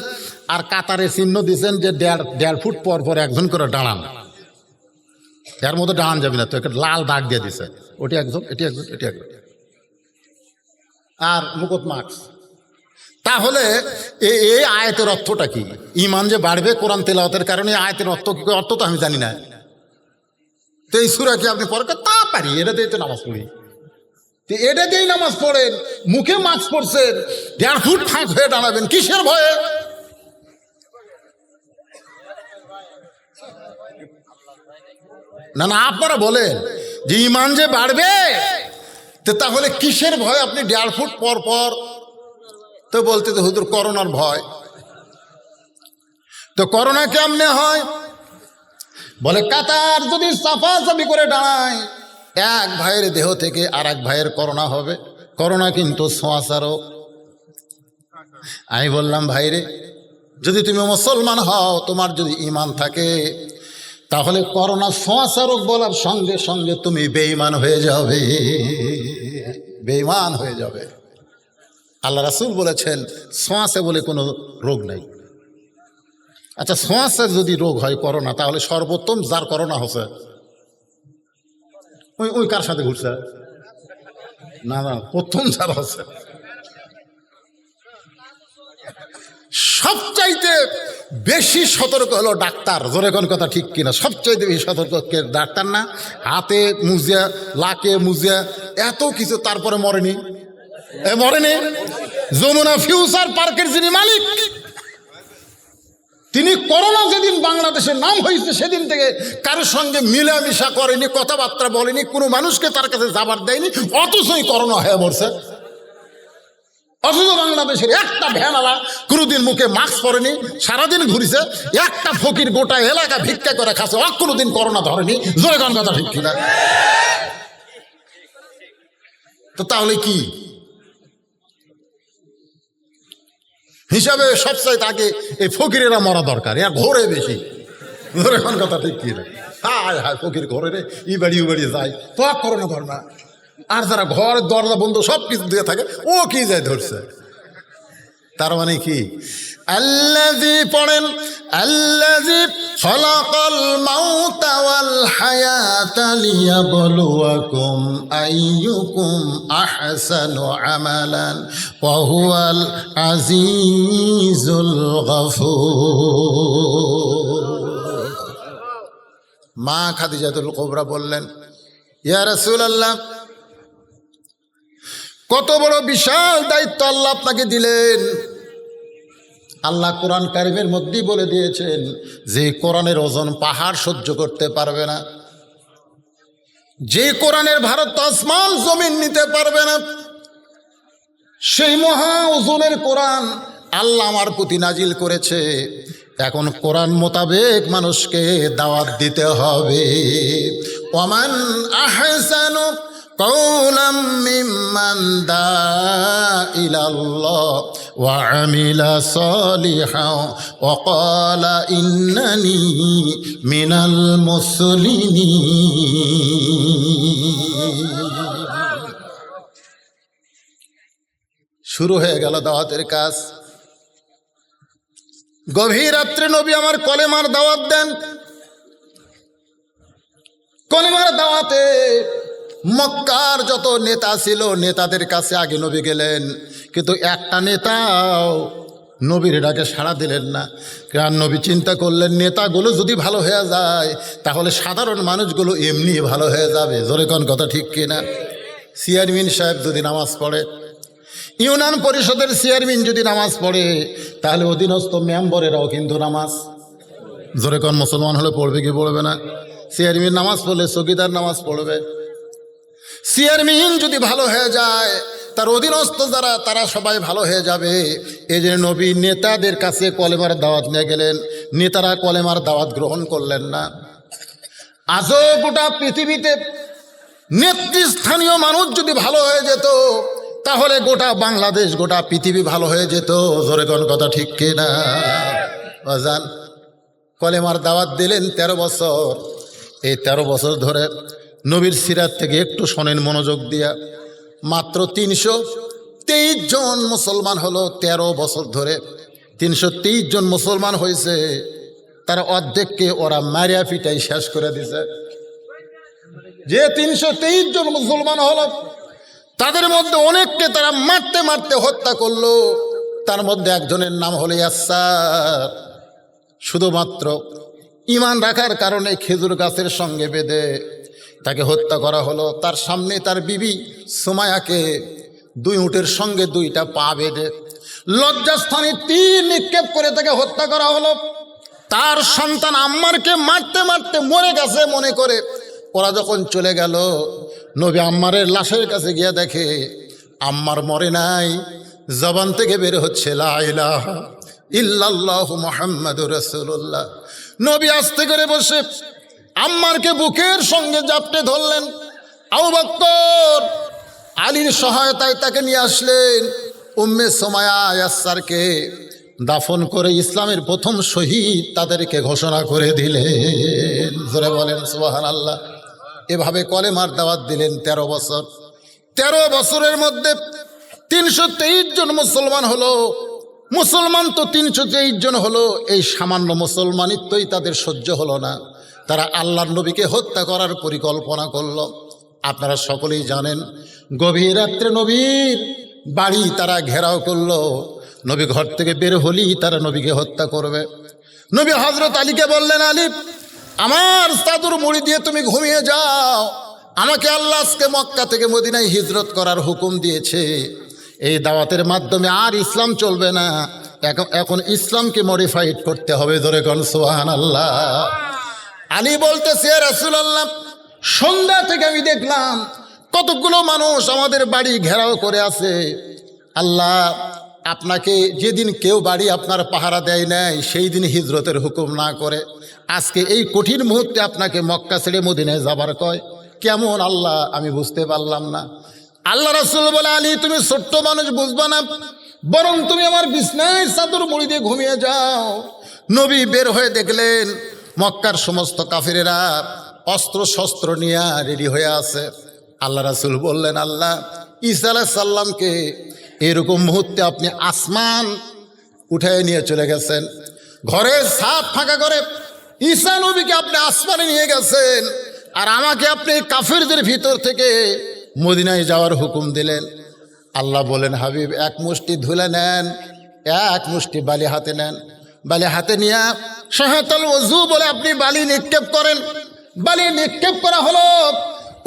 Speaker 1: আর কাতারে চিহ্ন দিয়েছেন যে 1.5 ফুট পর পর একজন করে দাঁড়ান। এর মধ্যে দাঁড়ান যাবে না, তো একটা লাল দাগ দিয়ে দিছে, ওটি একজন, এটি একজন, এটি একজন, আর মুকুট মাস্ক। তাহলে এই আয়াতের অর্থটা কি? ঈমান যে বাড়বে কোরআন তেলাওয়াতের কারণে, আয়াতের অর্থ কি? অর্থ তো আমি জানি না। তো এই সূরা কি আপনি পড়তে? তা পারি, এটা দিয়ে তো নামাজ পড়ি। এটা দিয়েই নামাজ পড়েন, মুখে মাস্ক পড়ছেন, 1.5 ফুট ফাঁক হয়ে দাঁড়াবেন, কিসের ভয়ে? না না, আপনারা বলেন যে ঈমান যে বাড়বে, তো তাহলে কিসের ভয় আপনি 1.5 ফুট পর পর? তো বলতে তো হুজুর করোনার ভয়। তো করোনা কেমনে হয়? বলে কাতার যদি সাফাসাফি করে দাঁড়ায়, এক ভাইয়ের দেহ থেকে আর এক ভাইয়ের করোনা হবে। করোনা কিন্তু ছোঁয়াচা রোগ। আমি বললাম ভাইরে, যদি তুমি মুসলমান হও, তোমার যদি ঈমান থাকে, তাহলে করোনা ছোঁয়াচা রোগ বলার সঙ্গে সঙ্গে তুমি বেঈমান হয়ে যাবে, বেঈমান হয়ে যাবে। আল্লাহ রাসূল বলেছেন ছোঁয়াচে বলে কোনো রোগ নাই। আচ্ছা, ছোঁয়াচে যদি রোগ হয় করোনা, তাহলে সর্বোত্তম যার করোনা হচ্ছে ওই কার সাথে ঘুরছে? না না, প্রথম যার হচ্ছে, সবচাইতে বেশি সতর্ক হলো ডাক্তার। জোরে কোন কথা ঠিক কিনা? সবচাইতে বেশি সতর্ক কে? ডাক্তার না? হাতে মুজিয়া, লাকে মুজিয়া, এত কিছু, তারপরে মরেনি। মরেনি। যমুনা ফিউচার পার্কের যিনি মালিক, তিনি করোনা যেদিন বাংলাদেশের নাম হয়েছে সেদিন থেকে কারোর সঙ্গে মিলামিশা করেনি, কথাবার্তা বলেনি, কোনো মানুষকে তার কাছে যাবার দেয়নি, অথচই করোনা হয়ে মরছে। অথচ বাংলাদেশের একটা ভ্যানওয়ালা কোনোদিন মুখে মাস্ক পরেনি, সারাদিন ঘুরেছে। একটা ফকির গোটা এলাকা ভিক্ষা করে খাচ্ছে, কোনোদিন করোনা ধরেনি। জোরে কোন কথা ঠিক কিনা? তো তাহলে কি হিসাবে সবচাইতে আগে এই ফকিরেরা মরা দরকার, এর ঘোরে বেশি। জোরে কোন কথা ঠিক কিনা? হায় হায়, ফকির ঘরে রে, ই বাড়ি ও বাড়ি যায়, তো করোনা ধর না। আর যারা ঘর দরজা বন্ধ সব কিছু দিয়ে থাকে, ও কি যায় ধরছে। তার মানে কি? আল্লাযী পড়েন, আল্লাযী খালাকাল মাউতা ওয়াল হায়াতা লিয়াবলুয়াকুম আইয়ুকুম আহসানু আমালান ওয়া হুয়াল আজিজুল গফুর। মা খাদিজাতুল কুবরা বললেন, ইয়া রাসূলুল্লাহ, কত বড় বিশাল দায়িত্ব আল্লাহ আপনাকে দিলেন। আল্লাহ কোরআন কারিমের মধ্যেই বলে দিয়েছেন যে কোরআনের ওজন পাহাড় সহ্য করতে পারবে না, যে কোরআনের ভারত আসমান জমিন নিতে পারবে না, সেই মহা ওজনের কোরআন আল্লাহ আমার প্রতি নাজিল করেছে। এখন কোরআন মোতাবেক মানুষকে দাওয়াত দিতে হবে। ওমান আহসানু কাওলাম মিম্মান দাআ ইলাল্লাহ ওয়া আমিলা সালিহান ওয়া ক্বালা ইন্নানি মিনাল মুসলিমিন। শুরু হয়ে গেল দাওয়াতের কাজ। গভীর রাত্রে নবী আমার কলেমার দাওয়াত দেন। কলেমার দাওয়াতে মক্কার যত নেতা ছিল, নেতাদের কাছে আগে নবী গেলেন, কিন্তু একটা নেতাও নবীর ডাকে সাড়া দিলেন না। কারণ নবী চিন্তা করলেন, নেতাগুলো যদি ভালো হয়ে যায়, তাহলে সাধারণ মানুষগুলো এমনি ভালো হয়ে যাবে। জোরে কোন কথা ঠিক কিনা? চেয়ারম্যান সাহেব যদি নামাজ পড়ে, ইউনিয়ন পরিষদের চেয়ারম্যান যদি নামাজ পড়ে, তাহলে অধীনস্থ মেম্বরেরাও কিন্তু নামাজ, জোরে কোন মুসলমান হলে পড়বে কি পড়বে না? চেয়ারম্যান নামাজ পড়লে চৌকিদার নামাজ পড়বে। চেয়ারম্যান যদি ভালো হয়ে যায়, তার অধীনস্থ যারা, তারা সবাই ভালো হয়ে যাবে। এই যে নবী নেতাদের কাছে কলেমার দাওয়াত নিয়ে গেলেন, নেতারা কলেমার দাওয়াত গ্রহণ করলেন না। আজও গোটা পৃথিবীতে নেতৃস্থানীয় মানুষ যদি ভালো হয়ে যেত, তাহলে গোটা বাংলাদেশ গোটা পৃথিবী ভালো হয়ে যেত। জোরে কোন কথা ঠিক কিনা? বাজান কলেমার দাওয়াত দিলেন 13 বছর। এই 13 বছর ধরে নবীর সিরাত থেকে একটু শোনেন মনোযোগ দিয়া। মাত্র 323 জন মুসলমান হলো 13 বছর ধরে। 323 জন মুসলমান হয়েছে, তার অর্ধেককে ওরা মারিয়া পিটাই শেষ করে দিছে। যে 323 জন মুসলমান হলো তাদের মধ্যে অনেককে তারা মারতে মারতে হত্যা করলো। তার মধ্যে একজনের নাম হলো ইয়াসার। শুধুমাত্র ঈমান রাখার কারণে খেজুর গাছের সঙ্গে বেঁধে তাকে হত্যা করা হলো। তার সামনে তার বিবি সুমায়াকে 2 উটের সঙ্গে 2টা পা বেঁধে লজ্জাস্থানে তীর নিক্ষেপ করে তাকে হত্যা করা হলো। তার সন্তান আম্মারকে মারতে মারতে মরে গেছে মনে করে ওরা যখন চলে গেল, নবী আম্মারের লাশের কাছে গিয়ে দেখে আম্মার মরে নাই, জবান থেকে বের হচ্ছে লা ইলাহা ইল্লাল্লাহু মুহাম্মাদুর রাসূলুল্লাহ। নবী আস্তে করে বসে আম্মারকে বুকের সঙ্গে জাপটে ধরলেন। আবু বকর আলীর সহায়তায় তাকে নিয়ে আসলেন। উম্মে সুমায়া ইয়াসারকে দাফন করে ইসলামের প্রথম শহীদ তাদেরকে ঘোষণা করে দিলেন। জোরে বলেন সুবহানাল্লাহ। এভাবে কলেমার দাওয়াত দিলেন 13 বছর। 13 বছরের মধ্যে 323 জন মুসলমান হলো। মুসলমান তো 323 জন হলো, এই সামান্য মুসলমানিত্বই তাদের সহ্য হলো না। তারা আল্লাহর নবীকে হত্যা করার পরিকল্পনা করলো। আপনারা সকলেই জানেন, গভীর রাত্রে নবীর বাড়ি তারা ঘেরাও করলো। নবী ঘর থেকে বের হলেই তারা নবীকে হত্যা করবে। নবী হযরত আলীকে বললেন, আলী আমার চাদর মুড়ি দিয়ে তুমি ঘুমিয়ে যাও। আমাকে আল্লাহ আজকে মক্কা থেকে মদিনায় হিজরত করার হুকুম দিয়েছে। এই দাওয়াতের মাধ্যমে আর ইসলাম চলবে না, এখন ইসলামকে মডিফাইড করতে হবে। জোরে কোন সুবহানাল্লাহ। আলী বলতেছে, রাসূলুল্লাহ সন্ধ্যা থেকে আমি দেখলাম কতগুলো মানুষ আমাদের বাড়ি ঘেরাও করে আছে। আল্লাহ আপনাকে যেদিন কেউ বাড়ি আপনার পাহারা দেয় নাই, সেই দিন হিজরতের হুকুম না করে আজকে এই কঠিন মুহূর্তে আপনাকে মক্কা ছেড়ে মদিনায় যাবার কয়, কেমন আল্লাহ আমি বুঝতে পারলাম না। আল্লাহ রাসূল বলে, আলী তুমি ছোট্ট মানুষ বুঝবা না, বরং তুমি আমার বিছনায় চাদর মুড়ি দিয়ে ঘুমিয়ে যাও। নবী বের হয়ে দেখলেন মক্কার সমস্ত কাফিরেরা অস্ত্র শস্ত্র নিয়ে রেডি হয়ে আছে। আল্লাহ রাসূল বললেন, আল্লাহ ঈসা আলাইহিস সালামকে এরকম মুহূর্তে আপনি আসমান উঠায় নিয়ে চলে গেছেন, ঘরের ছাদ ফাঁকা করে ঈসা নবীকে আপনি আসমানে নিয়ে গেছেন, আর আমাকে আপনি কাফিরদের ভিতর থেকে মদিনায় যাওয়ার হুকুম দিলেন। আল্লাহ বলেন, হাবিব এক মুষ্টি ধুলে নেন, এক মুষ্টি বালি হাতে নেন। বালি হাতে নিয়ে শাহাদাতুল ওযু বলে আপনি বালি নিক্ষেপ করেন। বালি নিক্ষেপ করা হলো।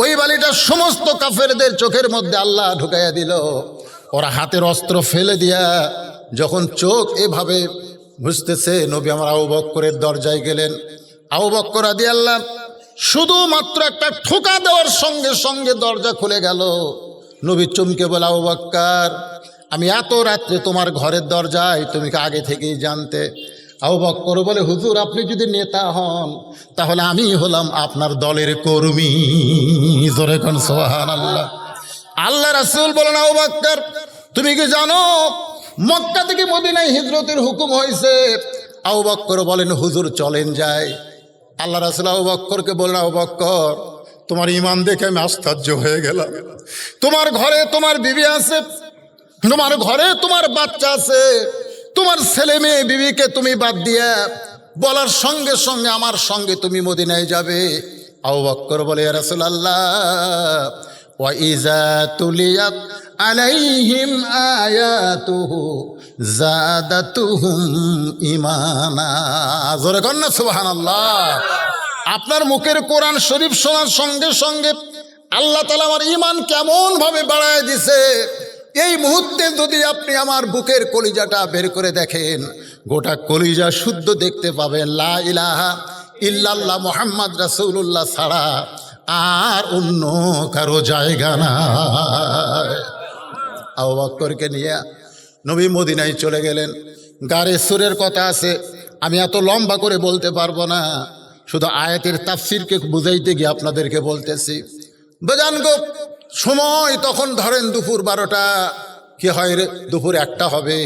Speaker 1: ওই বালিটা সমস্ত কাফেরদের চোখের মধ্যে আল্লাহ ঢুকাইয়া দিল। ওরা হাতের অস্ত্র ফেলে দিয়া যখন চোখ এভাবে বুঝতেছে, নবী আমার আবু বকরের দরজায় গেলেন। আবু বকর রাদিয়াল্লাহু শুধুমাত্র একটা ঠোকা দেওয়ার সঙ্গে সঙ্গে দরজা খুলে গেল। নবী চমকে বলে, আবু বকর আমি এত রাত্রে তোমার ঘরের দরজায়, তুমি কি আগে থেকেই জানতে? আবু বকর বলে, হুজুর আপনি যদি নেতা হন তাহলে আমি হলাম আপনার দলের কর্মী। জোরে কোন সুবহানাল্লাহ। আল্লাহ রাসূল বলেন, আবু বকর তুমি কি জানো মক্কা থেকে মদিনায় হিজরতের হুকুম হয়েছে? আবু বকর বলেন, হুজুর চলেন যাই। আল্লাহ রাসূল আবু বকরকে বলেন, আবু বকর তোমার ঈমান দেখে আমি আশ্চর্য হয়ে গেলাম। তোমার ঘরে তোমার বিবি আছে, তোমার ঘরে তোমার বাচ্চা আছে, তোমার ছেলে মেয়ে বিবিকে তুমি বাদ দিয়া বলার সঙ্গে সঙ্গে আমার সঙ্গে তুমি মদিনায় যাবে। আবু বকর বলে, ইয়া রাসূলুল্লাহ ওয়া ইযা তুলিয়াত আলাইহিম আয়াতুহু জাদাতুহুম ঈমানা। জোরে কর না সুবহানাল্লাহ। আপনার মুখের কোরআন শরীফ শোনার সঙ্গে সঙ্গে আল্লাহ তাআলা আমার ঈমান কেমন ভাবে বাড়ায় দিছে। এই মুহূর্তে যদি আপনি আমার বুকের কলিজাটা বের করে দেখেন, গোটা কলিজা শুদ্ধ দেখতে পাবেন লা ইলাহা ইল্লাল্লাহ মুহাম্মদ রাসূলুল্লাহ ছাড়া আর অন্য কারো জায়গা নাই। আবু বকরকে নিয়ে নবী মদিনায় চলে গেলেন। গারে সুরের কথা আছে, আমি এত লম্বা করে বলতে পারবো না, শুধু আয়াতের তাফসিরকে বুঝাইতে গিয়ে আপনাদেরকে বলতেছি। বেজান গো সময় তখন ধরেন দুপুর 12টা, কি হয় রে দুপুর 1টা হবে,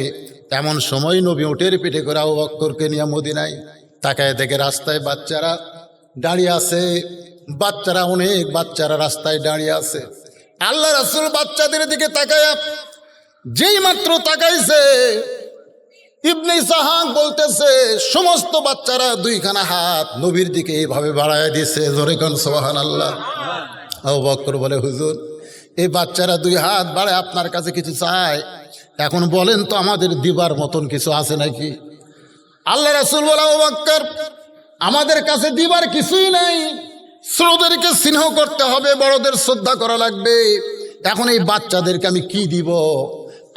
Speaker 1: এমন সময় নবী উটের পিঠে করে আবু বকরকে নিয়ে মদিনায়। তাকায় দেখে রাস্তায় বাচ্চারা দাঁড়িয়ে আছে, বাচ্চারা অনেক বাচ্চারা রাস্তায় দাঁড়িয়ে আছে। আল্লাহ রাসূল বাচ্চাদের দিকে তাকায়, যেই মাত্র তাকাইছে, ইবনে ইসহাক বলতেছে সমস্ত বাচ্চারা 2খানা হাত নবীর দিকে এইভাবে বাড়ায় দিছে। জোরে কোন সুবহানাল্লাহ। আবু বকর বলে, হুজুর এই বাচ্চারা 2 হাত বাড়ায় আপনার কাছে কিছু চায়, এখন বলেন তো আমাদের দিবার মতন কিছু আছে নাকি? আল্লাহ রাসূল বলে, আবু বকর আমাদের কাছে দিবার কিছুই নাই, ছোটদেরকে স্নেহ করতে হবে, বড়দের শ্রদ্ধা করা লাগবে। এখন এই বাচ্চাদেরকে আমি কি দিব?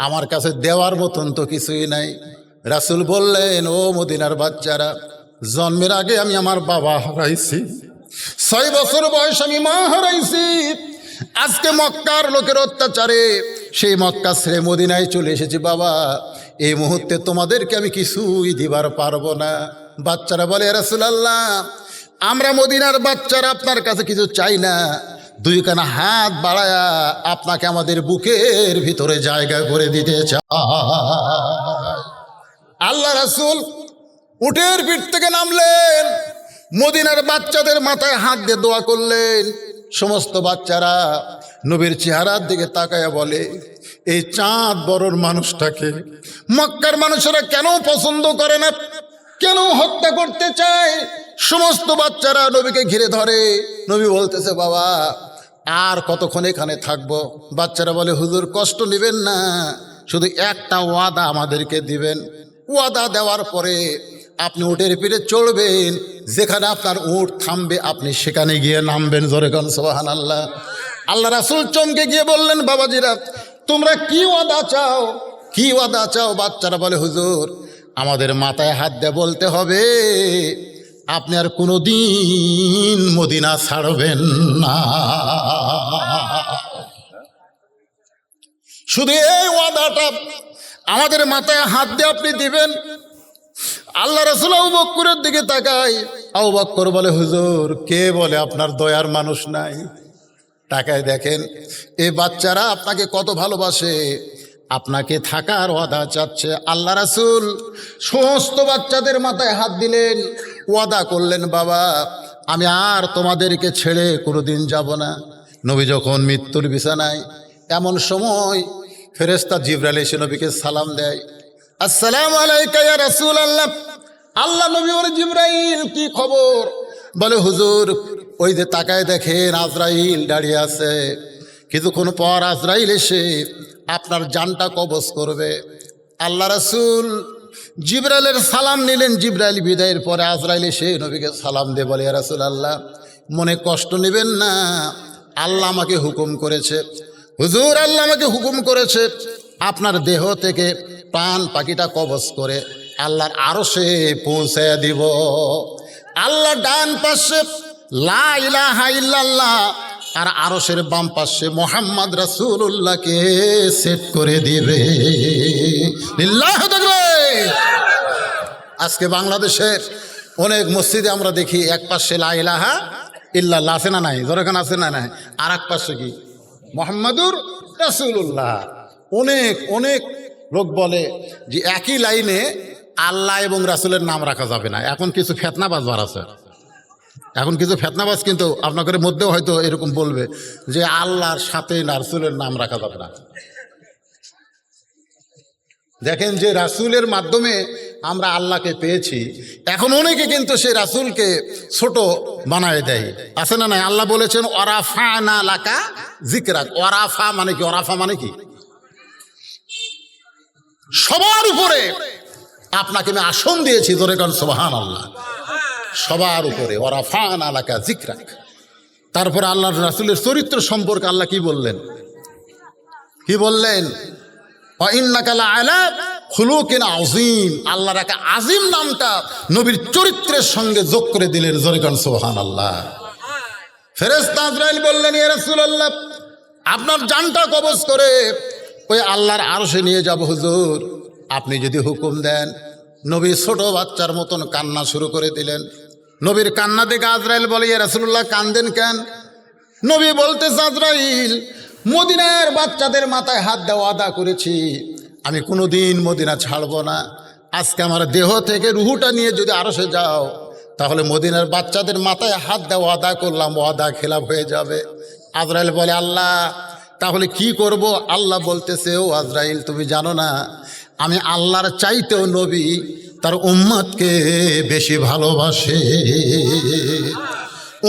Speaker 1: আমার কাছে দেওয়ার মতন তো কিছুই নাই। রাসূল বললেন, ও মদিনার বাচ্চারা, জন্মের আগে আমি আমার বাবা হারাইছি, 6 বছর বয়স আমি মা হারাইছি। আজকে মক্কার লোকের অত্যাচারে সেই মক্কা ছেড়ে মদিনায় চলে এসেছি বাবা, এই মুহূর্তে তোমাদেরকে আমি কিছুই দিবার পারবো না। বাচ্চারা বলে, ইয়া রাসূলুল্লাহ আমরা মদিনার বাচ্চারা আপনার কাছে কিছু চাই না, 2খানা হাত বাড়ায়া আপনাকে আমাদের বুকের ভিতরে জায়গা করে দিতে চাই। আল্লাহ রাসূল উটের পিঠ থেকে নামলেন, মদিনার বাচ্চাদের মাথায় হাত দিয়ে দোয়া করলেন। সমস্ত বাচ্চারা নবীর চেহারার দিকে তাকায়া বলে, এই চাঁদ বড়র মানুষটাকে মক্কার মানুষেরা কেন পছন্দ করে না, কেন হত্যা করতে চায়? সমস্ত বাচ্চারা নবীকে ঘিরে ধরে। নবী বলতেছে, বাবা আর কতক্ষণ এখানে থাকবো? বাচ্চারা বলে, হুজুর কষ্ট নেবেন না, শুধু একটা ওয়াদা আমাদেরকে দিবেন, ওয়াদা দেওয়ার পরে আপনি উটের পিঠে চড়বেন, যেখানে আপনার উট থামবে আপনি সেখানে গিয়ে নামবেন। জোরে কোন সুবহানাল্লাহ। আল্লাহ রাসূল চমকে গিয়ে বললেন, বাবাজিরা তোমরা কি ওয়াদা চাও, কি ওয়াদা চাও? বাচ্চারা বলে, হুজুর আমাদের মাথায় হাত দিয়ে বলতে হবে আপনি আর কোনোদিন মদিনা ছাড়বেন না, শুধু এই ওয়াদাটা আমাদের মাথায় হাত দিয়ে আপনি দিবেন। আল্লাহ রাসূল আবু বকরের দিকে তাকায়, আবু বকর বলে, হুজুর কে বলে আপনার দয়ার মানুষ নাই? তাকায় দেখেন এই বাচ্চারা আপনাকে কত ভালোবাসে, আপনাকে থাকার ওয়াদা চাচ্ছে। আল্লাহ রাসূল সমস্ত বাচ্চাদের মাথায় হাত দিলেন, ওয়াদা করলেন, বাবা আমি আর তোমাদেরকে ছেড়ে কোনোদিন যাব না। নবী যখন মৃত্যুর বিছানায়, এমন সময় ফেরেশতা জিবরাইল এসে নবীকে সালাম দেয়, আসসালামু আলাইকা ইয়া রাসূলুল্লাহ। আল্লাহ নবী বলে, জিবরাইল কি খবর? বলে, হুজুর ওই যে তাকায় দেখেন আজরাইল দাঁড়িয়ে আছে, কিছুক্ষণ পর আজরাইল এসে আপনার জানটা কবজ করবে। আল্লাহ রাসূল জিবরাইলের সালাম নিলেন। জিবরাইল বিদায়ের পরে আজরাইল এসে নবীকে সালাম দিয়ে বলে, ইয়া রাসূলুল্লাহ মনে কষ্ট নেবেন না, আল্লাহ আমাকে হুকুম করেছে, হুজুর আল্লাহ আমাকে হুকুম করেছে আপনার দেহ থেকে প্রাণ পাখিটা কবজ করে আল্লাহর আরশে পৌঁছে দিব। আল্লাহ ডান পাশে লা ইলাহা ইল্লাল্লাহ আর আরশের বাম পাশে মুহাম্মদ রাসূলুল্লাহকে সেট করে দিবে। লিল্লাহু তাকবীর। আজকে বাংলাদেশের অনেক মসজিদে আমরা দেখি এক পাশে লা ইলাহা ইল্লাল্লাহ আছে না নাই? যেখান আছে না নাই, আর এক পাশে কি মুহাম্মাদুর রাসূলুল্লাহ। অনেক অনেক লোক বলে যে একই লাইনে আল্লাহ এবং রাসূলের নাম রাখা যাবে না। এখন কিছু ফেতনাবাজ বার আছে, এখন কিছু ফেতনাবাজ কিন্তু আপনাদের মধ্যেও হয়তো এরকম বলবে যে আল্লাহর সাথে রাসূলের নাম রাখা যাবে না। দেখেন যে রাসূলের মাধ্যমে আমরা আল্লাহকে পেয়েছি, এখন অনেকে কিন্তু সেই রাসূলকে ছোট বানায় দেয়, আছে না নাই? আল্লাহ বলেছেন ওয়ারাফানা লাকা যিকরাক। ওয়ারাফা মানে কি? ওয়ারাফা মানে কি? সবার উপরে আপনাকে আমি আসন দিয়েছি। জোরে কোন সুবহানাল্লাহ। সবার উপরে ওয়ারাফানা লাকা যিকরাক। তারপর আল্লাহর রাসূলের চরিত্র সম্পর্কে আল্লাহ কি বললেন? কি বললেন? ওয়া ইন্নাকা লাআলা খুলুকিন আযীম। আল্লাহর একটা আজিম নামটা নবীর চরিত্রের সঙ্গে যোগ করে দিলেন। জোরে কোন সুবহানাল্লাহ। ফেরেশতা আজরাইল বললেন, ইয়া রাসূলুল্লাহ আপনার জানটা কবজ করে ওই আল্লাহর আরশে নিয়ে যাব হুজুর, আপনি যদি হুকুম দেন। নবী ছোট বাচ্চার মতন কান্না শুরু করে দিলেন। নবীর কান্না দেখে আজরাইল বলে, ইয়া রাসূলুল্লাহ কান্দেন কেন? নবী বলতেছে, আজরাইল মদিনার বাচ্চাদের মাথায় হাত দেওয়া আদা করেছি, আমি কোনোদিন মদিনা ছাড়ব না। আজকে আমার দেহ থেকে রুহুটা নিয়ে যদি আরশে যাও, তাহলে মদিনার বাচ্চাদের মাথায় হাত দেওয়া আদা করলাম, ওয়াদা খেলাফ হয়ে যাবে। আজরাইল বলে, আল্লাহ তাহলে কি করব? আল্লাহ বলতেছে, ও আজরাইল তুমি জানো না আমি আল্লাহর চাইতেও নবী তার উম্মতকে বেশি ভালোবাসে।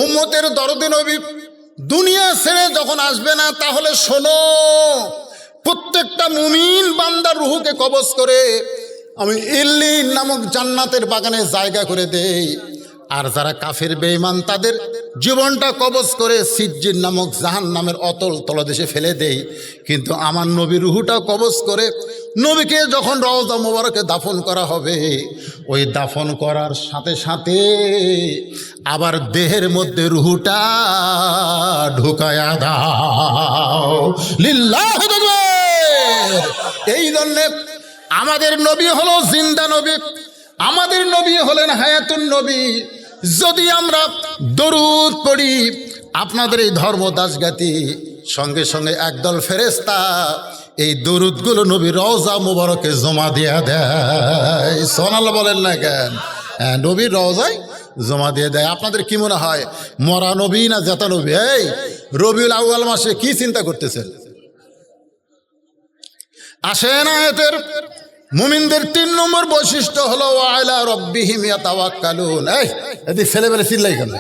Speaker 1: উম্মতের দরদে নবী দুনিয়া ছেড়ে যখন আসবে না, তাহলে শোনো, প্রত্যেকটা মুমিন বান্দার রুহুকে কবজ করে আমি ইল্লিন নামক জান্নাতের বাগানে জায়গা করে দেই। আর যারা কাফের বেঈমান তাদের জীবনটা কবজ করে সিজ্জিন নামক জাহান্নামের অতল তলদেশে ফেলে দেই। কিন্তু আমার নবী রুহুটা কবজ করে নবীকে যখন রওজা মোবারকে দাফন করা হবে, ওই দাফন করার সাথে সাথে আবার দেহের মধ্যে রুহুটা ঢুকায়া দাও। লিল্লাহি তাকবীর। এই জন্যে আমাদের নবী হলো জিন্দা নবী, আমাদের নবী হলেন হায়াতুন নবী। যদি আমরা দরুদ পড়ি, আপনাদের এই ধর্ম দাসগাতি সঙ্গে সঙ্গে একদল ফেরেশতা এই দরুদগুলো নবী রওজা মুবারকে জমা দিয়ে দেয়। সুবহানাল্লাহ বলেন না কেন? হ্যাঁ, নবীর রওজায় জমা দিয়ে দেয়। আপনাদের কি মনে হয় মরা নবী না জেতা নবী? এই রবিউল আউয়াল মাসে কি চিন্তা করতেছেন? আসেন আয়াতের মুমিনদের 3 নম্বর বৈশিষ্ট্য হলো ওয়ালা রব্বিহিম ইয়াতাওয়াক্কালুন। এই এদি ছেলেবেলে চিল্লাই কেন?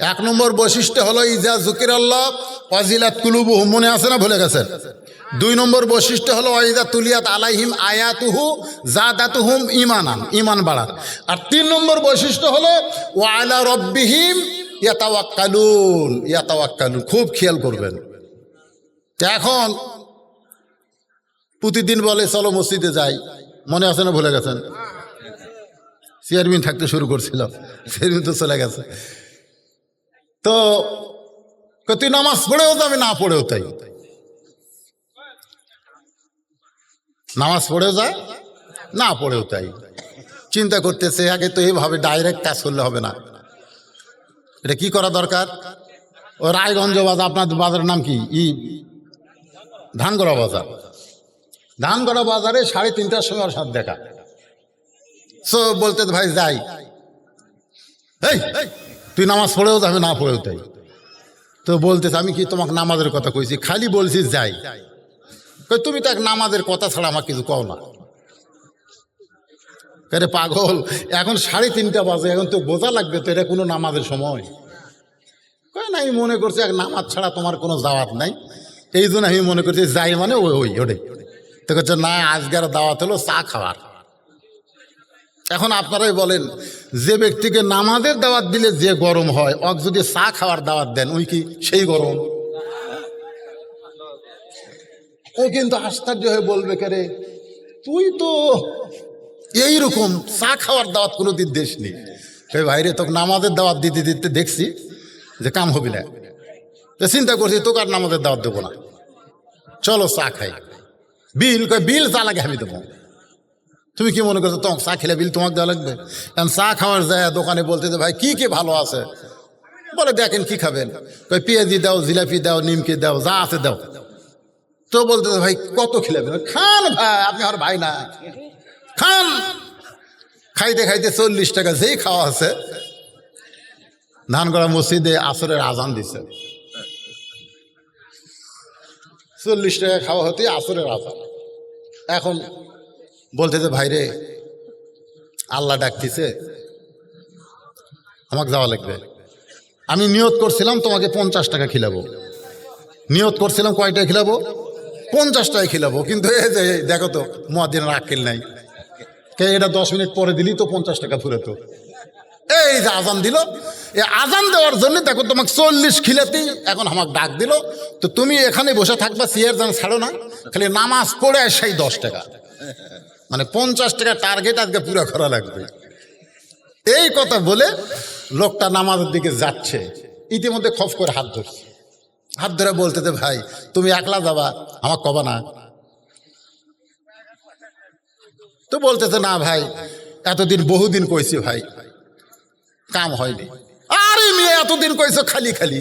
Speaker 1: 1 নম্বর বৈশিষ্ট্য হলো ইজা যুকিরাল্লাহ ওয়াজিলাত কুলুবুহুম, মনে আছে না ভুলে গেছেন? 2 নম্বর বৈশিষ্ট্য হলো ওয়াইদা তুলিয়াত আলাইহিম আয়াতুহু জাদাতুহুম ঈমানান, ঈমান বাড়ার। আর 3 নম্বর বৈশিষ্ট্য হলো ওয়ালা রব্বিহিম ইয়াতাওয়াক্কালুন, ইয়াতাওয়াক্কালুন। খুব খেয়াল করবেন। এখন প্রতিদিন বলে চলো মসজিদে যাই, মনে আছে না ভুলে গেছেন? চেয়ারম্যান থাকতে শুরু করছিল, চেয়ারম্যান তো চলে গেছে। তো তুই নামাজ পড়েও তো, আমি না পড়েও তাই। নামাজ পড়েও যায়, না পড়েও তাই। চিন্তা করতেছে আগে তো এইভাবে ডাইরেক্ট কাজ করলে হবে না, এটা কি করা দরকার? ও রায়গঞ্জ বাজার, আপনার বাজারের নাম কি? ধানগড়া বাজার। ধানগড়া বাজারে 3:30টার সময় ওর সাথে দেখা। সো বলতে ভাই যাই, এই তুই নামাজ পড়েও যাবে, না পড়েও তাই। তো বলতেছে আমি কি তোমাকে নামাজের কথা কইছি? খালি বলছিস যাই। তুমি তো এক নামাজের কথা ছাড়া আমাকে কিছু কও না। আরে পাগল, এখন 3:30টা বাজে, এখন তো বোঝা লাগবে তো এটা কোনো নামাজের সময়। কয় না, আমি মনে করছি এক নামাজ ছাড়া তোমার কোনো দাওয়াত নাই, এই জন্য আমি মনে করছি যাই মানে ওটাই। তো হচ্ছে না, আজকের দাওয়াত হলো চা খাওয়ার। এখন আপনারাই বলেন, যে ব্যক্তিকে নামাজের দাওয়াত দিলে যে গরম হয়, অক যদি চা খাওয়ার দাওয়াত দেন, ওই কি সেই গরম? ও কিন্তু আশ্চর্য হয়ে বলবে, কে রে তুই তো এইরকম চা খাওয়ার দাওয়াত কোনোদিন দেশ নেই। ভাইরে তোকে নামাজের দাওয়াত দিতে দিতে দেখছি যে কাম হবি না, তো চিন্তা করছি তোকে আর নামাজের দাওয়াত দেবো না, চলো চা খাই। বিল চা লাগে আমি দেবো। তুমি কি মনে করছো তোমাকে চা খেলে বিল তোমাকে দেওয়া লাগবে? কারণ চা খাওয়ার যায় দোকানে বলতে যে ভাই কি কি ভালো আছে, বলে দেখেন কি খাবেন, পেঁয়াজি দাও, জিলাপি দাও, নিমকি দাও, যা আছে দাও। তো বলতে ভাই কত খেলাবেন? খান ভাই, আপনি আমার ভাই না, খান। খাইতে খাইতে 40 টাকা যেই খাওয়া আছে। ধানগড়া মসজিদে আসরের আজান দিছে, 40 টাকা খাওয়া হতে আসরের আজান। এখন বলতেছে ভাইরে আল্লাহ ডাকতেছে, আমাকে যাওয়া লাগবে। আমি নিয়ত করছিলাম তোমাকে 50 টাকা খিলাবো, নিয়ত করছিলাম কয়টায় খিলাবো? 50 টাকায় খিলাবো। কিন্তু এই যে দেখো তো মুয়াজ্জিনের আক্কেল নাই, কে এটা 10 মিনিট পরে দিলি তো 50 টাকা ফুরাতো। এই যে আজান দিল, এই আজান দেওয়ার জন্য দেখো তোমাকে 40 খিলাতেই এখন আমাকে ডাক দিল। তো তুমি এখানে বসে থাকবা, চেয়ার যেন ছাড়ো না, খালি নামাজ পড়ে সেই 10 টাকা, মানে 50 টাকা টার্গেট আজকে পুরো করা লাগবে। এই কথা বলে লোকটা নামাজের দিকে যাচ্ছে, ইতিমধ্যে খপ করে হাত ধরছে। হাত ধরে বলতেছে ভাই তুমি একলা যাবা, আমার কবা না? তো বলতেছে না ভাই এতদিন বহুদিন কইছি ভাই, কাম হয়নি। আরে মেয়ে এতদিন কইছো খালি খালি,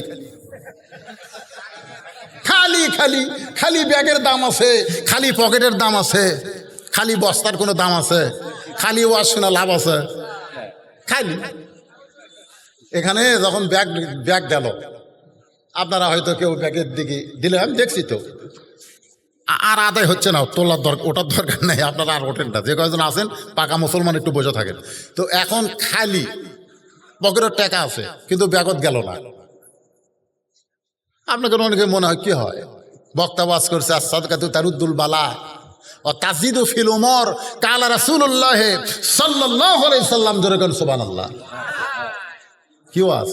Speaker 1: খালি খালি খালি ব্যাগের দাম আছে, খালি পকেটের দাম আছে, খালি বস্তার কোনো দাম আছে, খালি ওয়াজ শোনা লাভ আছে, খালি। এখানে যখন ব্যাগ ব্যাগ গেল, আপনারা হয়তো কেউ ব্যাগের দিকে দিলে, আমি দেখছি তো, আর আদায় হচ্ছে না, তোলার দরকার, ওটার দরকার নেই, আপনারা আর ওঠেন না, যে কয়েকজন আছেন পাকা মুসলমান একটু বসে থাকেন। তো এখন খালি পকেটের টাকা আছে কিন্তু ব্যাগত গেল না। আপনাকে অনেকে মনে হয় কি হয়, বক্তা ওয়াজ করছে আস-সাদকাতু তারুদ্দুল বালা ও তাজিদু ফিল উমর, কালা রাসূলুল্লাহ সাল্লাল্লাহু আলাইহি সাল্লাম, জোরে বলেন সুবহানাল্লাহ। কি ওয়াজ?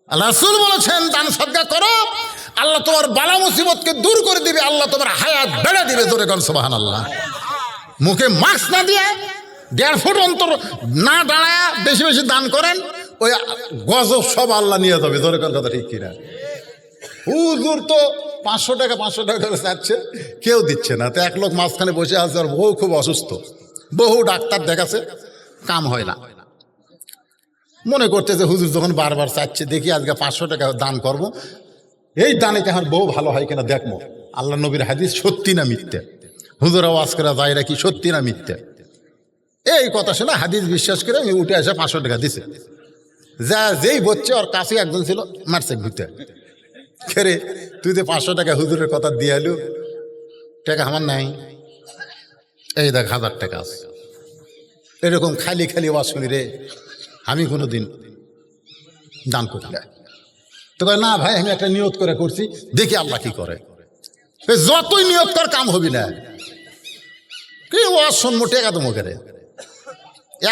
Speaker 1: আল্লাহ রাসূল বলেছেন দান সদকা করো, আল্লাহ তোমার বালা মুসিবতকে দূর করে দিবে, আল্লাহ তোমার হায়াত বেড়ে দিবে, জোরে বলেন সুবহানাল্লাহ। মুখে মাস্ক না দিয়ে 1.5 ফুট অন্তর না দাঁড়ায় বেশি বেশি দান করেন, ওই গজব সব আল্লাহ নিয়ে যাবে, জোরে বলেন কথা ঠিক কিনা? হুজুর তো 500 টাকা 500 টাকা করে চাচ্ছে, কেউ দিচ্ছে না। তো এক লোক মাঝখানে বসে আছে, আর বউ খুব অসুস্থ, বহু ডাক্তার দেখাচ্ছে, কাম হয় না। মনে করতেছে হুজুর যখন বারবার চাচ্ছে, দেখি আজকে 500 টাকা দান করব, এই দানে কি আমার বউ ভালো হয় কিনা দেখবো। আল্লাহ নবীর হাদিস সত্যি না মিথ্যে, হুজুর আওয়াজ করা যায় কি সত্যি না মিথ্যে, এই কথা শোনা হাদিস বিশ্বাস করে আমি উঠে আসে 500 টাকা দিছে। যা যেই বলছে, ওর কাছে একজন ছিল, মারছে ঘুরতে, খেরে তুই তো 500 টাকা হুজুরের কথা দিয়ে এলু, টাকা আমার নাই, এই দেখ 1000 টাকা আছে। এরকম খালি খালি ওয়াজ শুনি রে, আমি কোনোদিন দান করি না। তো না ভাই, আমি একটা নিয়ত করে করছি, দেখি আল্লাহ কি করে। যতই নিয়ত কর কাম হবি না, কি ওয়াজ শুনবো, টেকা তো মুখে।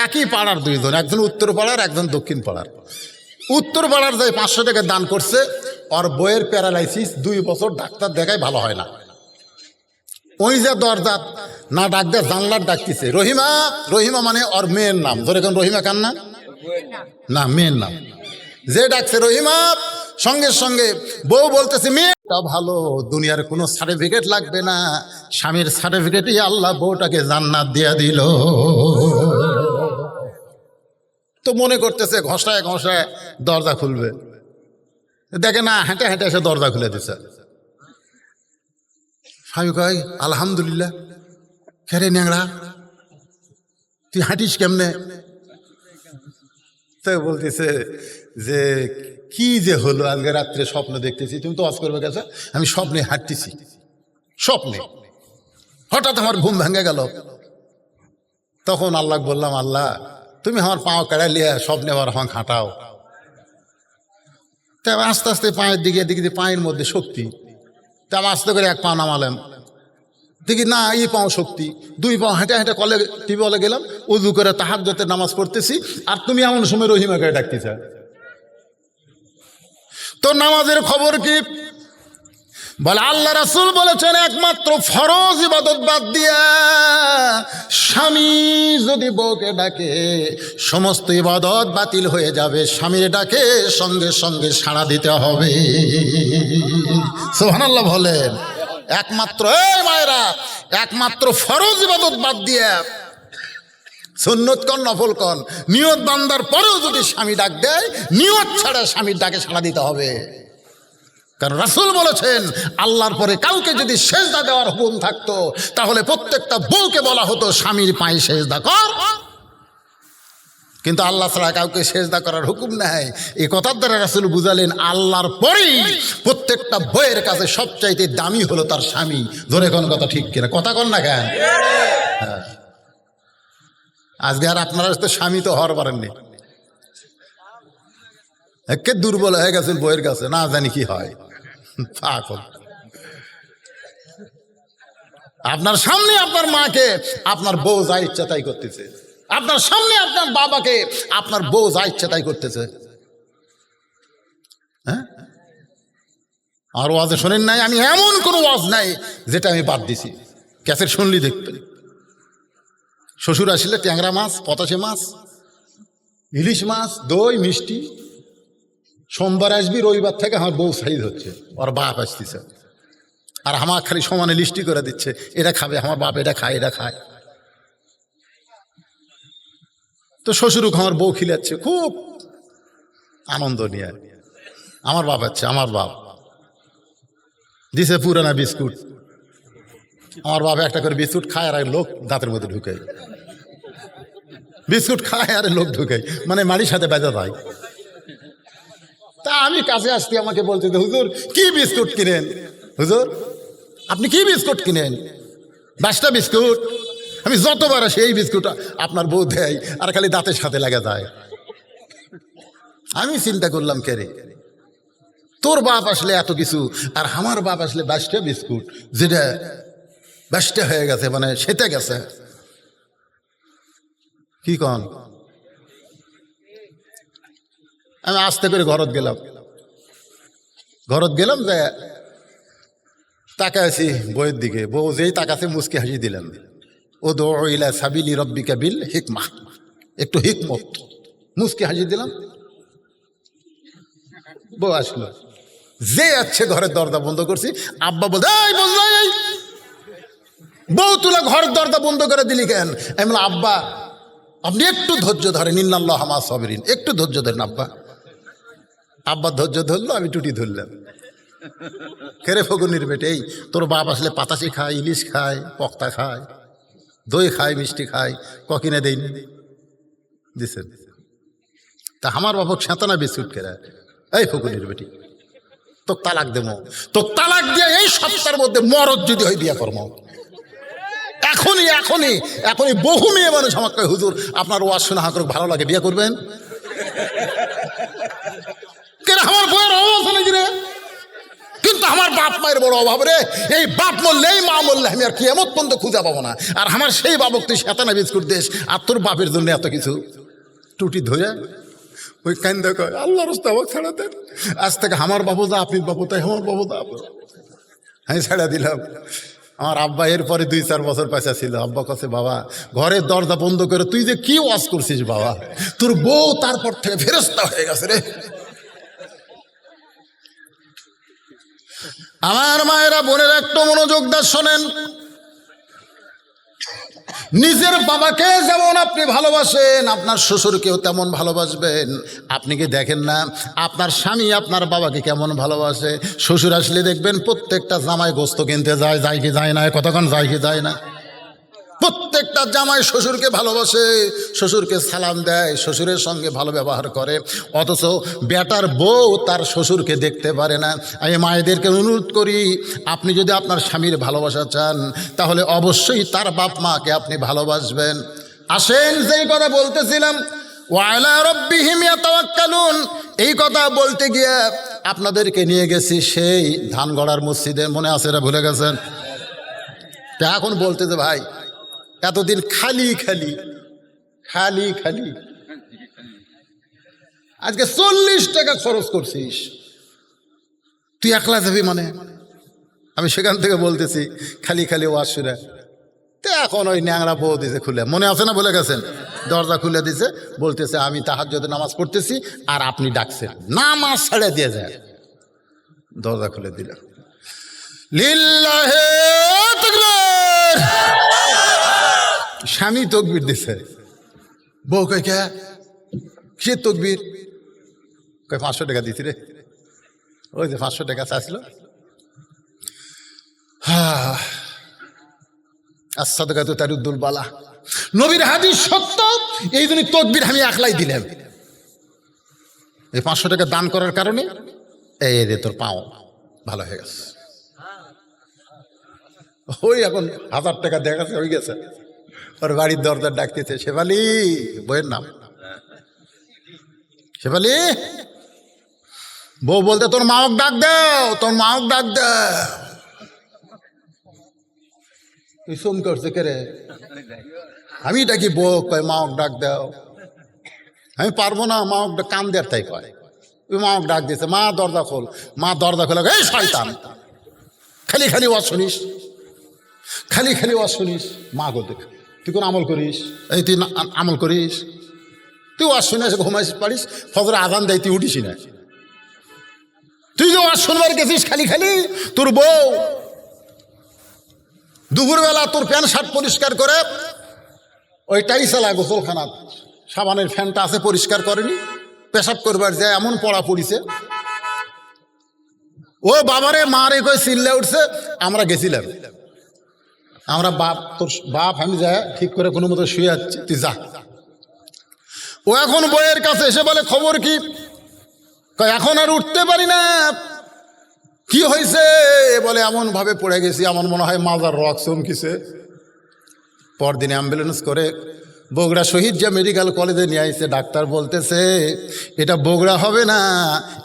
Speaker 1: একই পাড়ার দুইজন, একজন উত্তর পাড়ার, একজন দক্ষিণ পাড়ার। উত্তর পাড়ার যাই 500 টাকা দান করছে, ওর বইয়ের প্যারালাইসিস, 2 বছর ডাক্তার দেখায় ভালো হয় না। ওই যে দরজা না ডাক দেয়, জানলার ডাকতেছে রহিমা, রহিমা মানে ওর মেয়ের নাম, ধরে এখন রহিমা কার নাম না, মেয়ের নাম। যে ডাকছে রহিমা, সঙ্গে সঙ্গে বউ বলতেছে মেয়েটা ভালো, দুনিয়ার কোনো সার্টিফিকেট লাগবে না, স্বামীর সার্টিফিকেটই আল্লাহ বউটাকে জান্নাত দিয়া দিল। তো মনে করতেছে ঘষায় ঘষায় দরজা খুলবে, দেখে না, হেঁটে হেঁটে এসে দরজা খুলে দিছে। স্বামী কয় আলহামদুলিল্লাহ। খেরে ন্যাংরা, তুই হাঁটিস কেমনে? তো বলতেছে যে কি যে হলো, আজকে রাত্রে স্বপ্ন দেখতেছি, তুমি তো ওয়াজ করবে গেছে, আমি স্বপ্নে হাঁটতেছি, স্বপ্নে হঠাৎ আমার ঘুম ভেঙে গেল। তখন আল্লাহ বললাম, আল্লাহ তুমি আমার পাও কাড়া লিয়া স্বপ্নে আবার আমাকে হাঁটাও। তা আস্তে আস্তে পায়ের দিকে দেখি পায়ের মধ্যে শক্তি, তা আমি আস্তে করে 1 পা নামালাম, দেখি না এই পাও শক্তি, 2 পা হেঁটে হেঁটে কলে টিউবওয়েলে গেলাম, উজু করে তাহাজ্জুদের নামাজ পড়তেছি, আর তুমি এমন সময় রহিমাকে ডাকতেছ। তো নামাজের খবর কি? বলে আল্লাহ রাসূল বলেছেন, একমাত্র ফরজ ইবাদত বাদ দিয়া স্বামী যদি বউকে ডাকে, সমস্ত ইবাদত বাতিল হয়ে যাবে। স্বামীর ডাকে সঙ্গে সঙ্গে সাড়া দিতে হবে। সুবহানাল্লাহ বলেন। একমাত্র, এই মায়েরা, একমাত্র ফরজ ইবাদত বাদ দিয়ে সুন্নত কন নফল কন, নিয়ত বান্দার পরেও যদি স্বামী ডাক দেয়, নিয়ত ছাড়া স্বামীর ডাকে সাড়া দিতে হবে। কারণ রাসূল বলেছেন, আল্লাহর পরে কাউকে যদি সেজদা দেওয়ার হুকুম থাকতো, তাহলে প্রত্যেকটা বউকে বলা হতো স্বামীর পায়ে সেজদা কর। কিন্তু আল্লাহ ছাড়া কাউকে সেজদা করার হুকুম নাই। এই কথার দ্বারা রাসূল বুঝালেন, আল্লাহর পরেই প্রত্যেকটা বউয়ের কাছে সবচাইতে দামি হলো তার স্বামী। ধরে কোন কথা ঠিক কিনা? কথা কন না কেন? হ্যাঁ, আজকে আর আপনারা তো স্বামী তো হওয়ার পারেননি, একে দুর্বল হয়ে গেছেন বইয়ের কাছে, না জানি কি হয়। পাগল। আপনার সামনে আপনার মাকে আপনার বউ যা ইচ্ছা তাই করতেছে, আপনার সামনে আপনার বাবাকে আপনার বউ যা ইচ্ছা তাই করতেছে। হ্যাঁ, আর ওয়াজে শোনেন নাই? আমি এমন কোনো ওয়াজ নাই যেটা আমি বাদ দিছি, ক্যাসেট শুনলি দেখবেন। শ্বশুর আসলে ট্যাংরা মাছ, পটাশে মাছ, ইলিশ মাছ, দই মিষ্টি। সোমবার আসবি, রবিবার থেকে আমার বউ সাইজ হচ্ছে, ওর বাপ আসতেছে, আর আমার খালি সমানে লিস্টি করে দিচ্ছে, এটা খাবে আমার বাপ, এটা খায়, এটা খায়। তো শ্বশুরও আমার বউ খিলাচ্ছে, খুব আনন্দ নিয়ে। আমার বাপ আছে, আমার বাপ দিছে পুরানা বিস্কুট। আমার বাবা একটা করে বিস্কুট খায় আর লোক দাঁতের মধ্যে ঢুকে, বিস্কুট খায় আর লোক ঢুকে, মানে মাড়ির সাথে বেজা যায়। তা আমি কাছে আসছি, আমাকে বলতে হুজুর কি বিস্কুট কিনেন, হুজুর আপনি কি বিস্কুট কিনেন? 10টা বিস্কুট। আমি যতবার আসি এই বিস্কুট আপনার বউ দেয় আর খালি দাঁতের সাথে লাগা যায়। আমি চিন্তা করলাম, কে রে, তোর বাপ আসলে এত কিছু আর আমার বাপ আসলে 22টা বিস্কুট, যেটা 22টা হয়ে গেছে, মানে সেটা গেছে। কি কন? আমি আস্তে করে ঘরত গেলাম যে তাকাইছি বইয়ের দিকে, বউ যেই তাকাছে মুচকি হাসি দিলাম। ও দো ইলা সাবিলি রব্বিকা বিল হিকমা, একটু হিকমত, মুচকি হাসি দিলাম। বউ আসলো, যে আছে ঘরের দরজা বন্ধ করছি। আব্বা বলতে বউ তুলা ঘরের দরজা বন্ধ করে দিলি কেন? আমি বললাম আব্বা আপনি একটু ধৈর্য ধরেন, ইন্নাল্লাহ মা সাবিরিন, একটু ধৈর্য ধরেন আব্বা। আব্বা ধৈর্য ধরলো, আমি টুটি ধরলাম। কেরে ফগুনির বেটে, এই তোর বাপ আসলে পাতাসি খায়, ইলিশ খায়, পক্তা খায়, দই খায়, মিষ্টি খায়, কিনে দেয়নি, দিছেন। তা আমার বাপক সেঁতানা বিস্কুট কেরা। এই ফগুনির বেটি, তোর তালাক দেবো, তোর তালাক দিয়ে এই সপ্তাহের মধ্যে মরদ যদি হয় বিয়া কর্ম। এখনই এখনই এখনই বহু মেয়ে মানুষ আমাকে কয় হুজুর আপনার ওয়াজ শোনা হাঁক ভালো লাগে, বিয়ে করবেন? কেন আমার বইয়ের অভাব আছে নাকি রে? কিন্তু আমার বাপ মায়ের বড় অভাব রে। এই বাপ মরলে, এই মা মরলে আমি আর কিয়ামত পর্যন্ত খুঁজে পাবো না। আর আমার সেই বাবক তুই সেতানা বিস্কুট দেশ, আর তোর বাপের জন্য এত কিছু। টুটি ধরে ওই কান্দা কয় আল্লাহ রাস্তা আমাকে ছাড়া দেন, আজ থেকে আমার বাবু দা, আপনি বাবু তাই আমার বাবু দা। আমি ছাড়া দিলাম। আমার আব্বা এরপরে 2-4 বছর পয়সা ছিল। আব্বা কাছে বাবা ঘরের দরজা বন্ধ করে তুই যে কি ওয়াজ করছিস বাবা, তোর বউ তারপর থেকে ফেরেশতা হয়ে গেছে রে। আমার মায়েরা বোনেরা একটু মনোযোগ দিয়ে শোনেন। নিজের বাবাকে যেমন আপনি ভালোবাসেন, আপনার শ্বশুরকেও তেমন ভালোবাসবেন। আপনি কি দেখেন না আপনার স্বামী আপনার বাবাকে কেমন ভালোবাসে? শ্বশুর আসলে দেখবেন প্রত্যেকটা জামাই গোস্ত কিনতে যায়, যায় কি যায় না, কতক্ষণ যায় কি যায় না। প্রত্যেকটা জামাই শ্বশুরকে ভালোবাসে, শ্বশুরকে সালাম দেয়, শ্বশুরের সঙ্গে ভালো ব্যবহার করে। অথচ বেটার বউ তার শ্বশুরকে দেখতে পারে না। আমি মায়েদেরকে অনুরোধ করি, আপনি যদি আপনার স্বামীর ভালোবাসা চান তাহলে অবশ্যই তার বাপ মাকে আপনি ভালোবাসবেন। আসেন, যেই কথা বলতেছিলাম, ওয়ালা রাব্বিহিম ইয়াতাওয়াক্কালুন, এই কথা বলতে গিয়ে আপনাদেরকে নিয়ে গেছি সেই ধানগড়ার মসজিদে, মনে আছে? এটা ভুলে গেছেন? তা এখন বলতেছে ভাই এতদিন খালি খালি খালি খালি, আজকে 40 টাকা খরচ করছিস, তুই একলা যাবি মানে? আমি সেখান থেকে বলতেছি খালি খালি ওয়াজ শুনে। তো এখন ওই ন্যাংরা বউ দিছে খুলে, মনে আছে না? বলে গেছেন, দরজা খুলে দিছে, বলতেছে আমি তাহাজ্জুদের নামাজ পড়তেছি আর আপনি ডাকছেন, নামাজ ছেড়ে দিয়ে যায়। দরজা খুলে দিল, লিল্লাহে তাকবীর, স্বামী তকবীর দিছে, বউ কয় কে সে তকবীর? কয় 500 টাকা দিছি রে। ওই যে 500 টাকা চাইছিল। as-সাদাকাতু তারুদ্দুল বালা, নবীর হাদিস সত্য, এই জন্য তকবীর আমি একলাই দিলাম। এই 500 টাকা দান করার কারণে এই রে তোর পাও ভালো হয়ে গেছে। ওই এখন 1000 টাকা দেখাচ্ছে হয়ে গেছে। ওর বাড়ির দরজার ডাকতেছে, শেফালি, বইয়ের নাম শেফালি। বউ বলতে তোর মাওক ডাক দাও, তোর মাওক ডাক দাও। তুই সোম করছে কে রে? আমি ডাকি, বউ কয় মাওক ডাক দাও। আমি পারবো না, মাওক কান দেয় তাই কয়। ওই মাওক ডাক দিয়েছে, মা দরজা খোল। মা দরজা খোলা, এই শয়তান, খালি খালি ওয়াজ শুনিস, খালি খালি ওয়াজ শুনিস। মা গো দেখ, তুই কোন আমল করিস? এই তুই আমল করিস? তুই ওয়াজ শুনে এসে ঘুমাইস পারিস, ফজরে আজান দেয় তুই উঠিস না। তুই যে ওয়াজ শুনবার গেছিস খালি খালি, তোর বউ দুপুরবেলা তোর প্যান্ট শার্ট পরিষ্কার করে ওইটাই চালা গোসলখানা, সাবানের ফ্যানটা আছে পরিষ্কার করেনি, পেশাব করবার যায় এমন পড়া পড়িছে, ও বাবারে মারে কই চিল্লে উঠছে। আমরা গেছিলাম, আমরা বাপ তোর বাপ আমি যা ঠিক করে কোনো মতো শুয়ে যাচ্ছি, তুই যা। ও এখন বইয়ের কাছে এসে বলে খবর কি? এখন আর উঠতে পারি না। কি হয়েছে? বলে এমন ভাবে পড়ে গেছি, আমার মনে হয় মাজার রক চমকিছে। পরদিনে অ্যাম্বুলেন্স করে বগুড়া শহীদ যে মেডিকেল কলেজে নিয়ে আসছে। ডাক্তার বলতেছে এটা বগুড়া হবে না,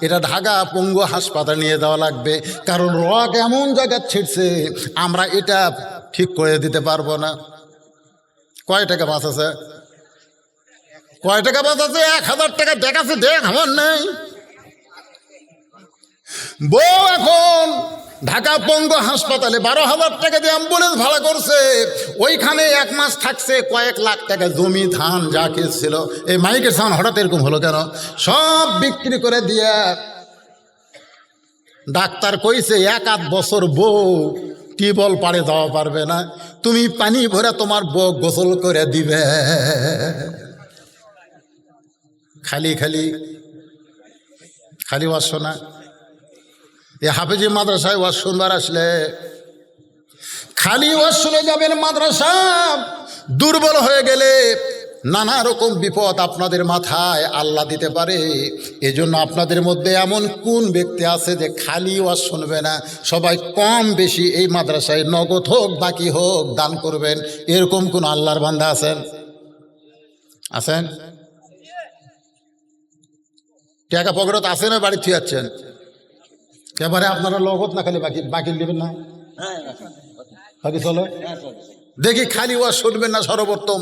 Speaker 1: এটা ঢাকা পঙ্গু হাসপাতাল নিয়ে যাওয়া লাগবে, কারণ রক এমন জায়গা ছিটছে আমরা এটা ঠিক করে দিতে পারবো না। কয় টাকা বাঁচাছে? কয় টাকা বাঁচাছে? 1000 টাকা দেখাচ্ছে, দেখ আমার নেই। বউ এখন ঢাকা পঙ্গু হাসপাতালে 12,000 টাকা দিয়ে অ্যাম্বুলেন্স ভাড়া করছে। ওইখানে 1 মাস থাকছে, কয়েক লাখ টাকা জমি ধান যা কিছু ছিল। এই মাইকের সাউন্ড হঠাৎ এরকম হলো কেন? সব বিক্রি করে দিয়া ডাক্তার কইছে 1-8 বছর বউ টিউবওয়েল পাড়ে যাওয়া পারবে না, তুমি পানি ভরে তোমার বউ গোসল করে দিবে। খালি খালি খালি ওয়াজ শোনা। এই হাফেজি মাদ্রাসায় ওয়াজ শুনবার আসলে খালি ওয়াজ শুনে যাবেন। মাদ্রাসা দুর্বল হয়ে গেলে নানা রকম বিপদ আপনাদের মাথায় আল্লাহ দিতে পারে। এজন্য আপনাদের মধ্যে এমন কোন ব্যক্তি আছে যে খালি ওয়াজ শুনবে না? সবাই কম বেশি এই মাদ্রাসায় নগদ হোক বাকি হোক দান করবেন। এরকম কোন আল্লাহর বান্দা আছেন? আছেন? টাকা পকেটত আছে না বাড়ি থুয়ে যাচ্ছেন? এবারে আপনারা লগত না খালি বাকি বাকি নেবেন না, বাকি চলো দেখি। খালি ওয়াজ শুনবেন না। সর্বোত্তম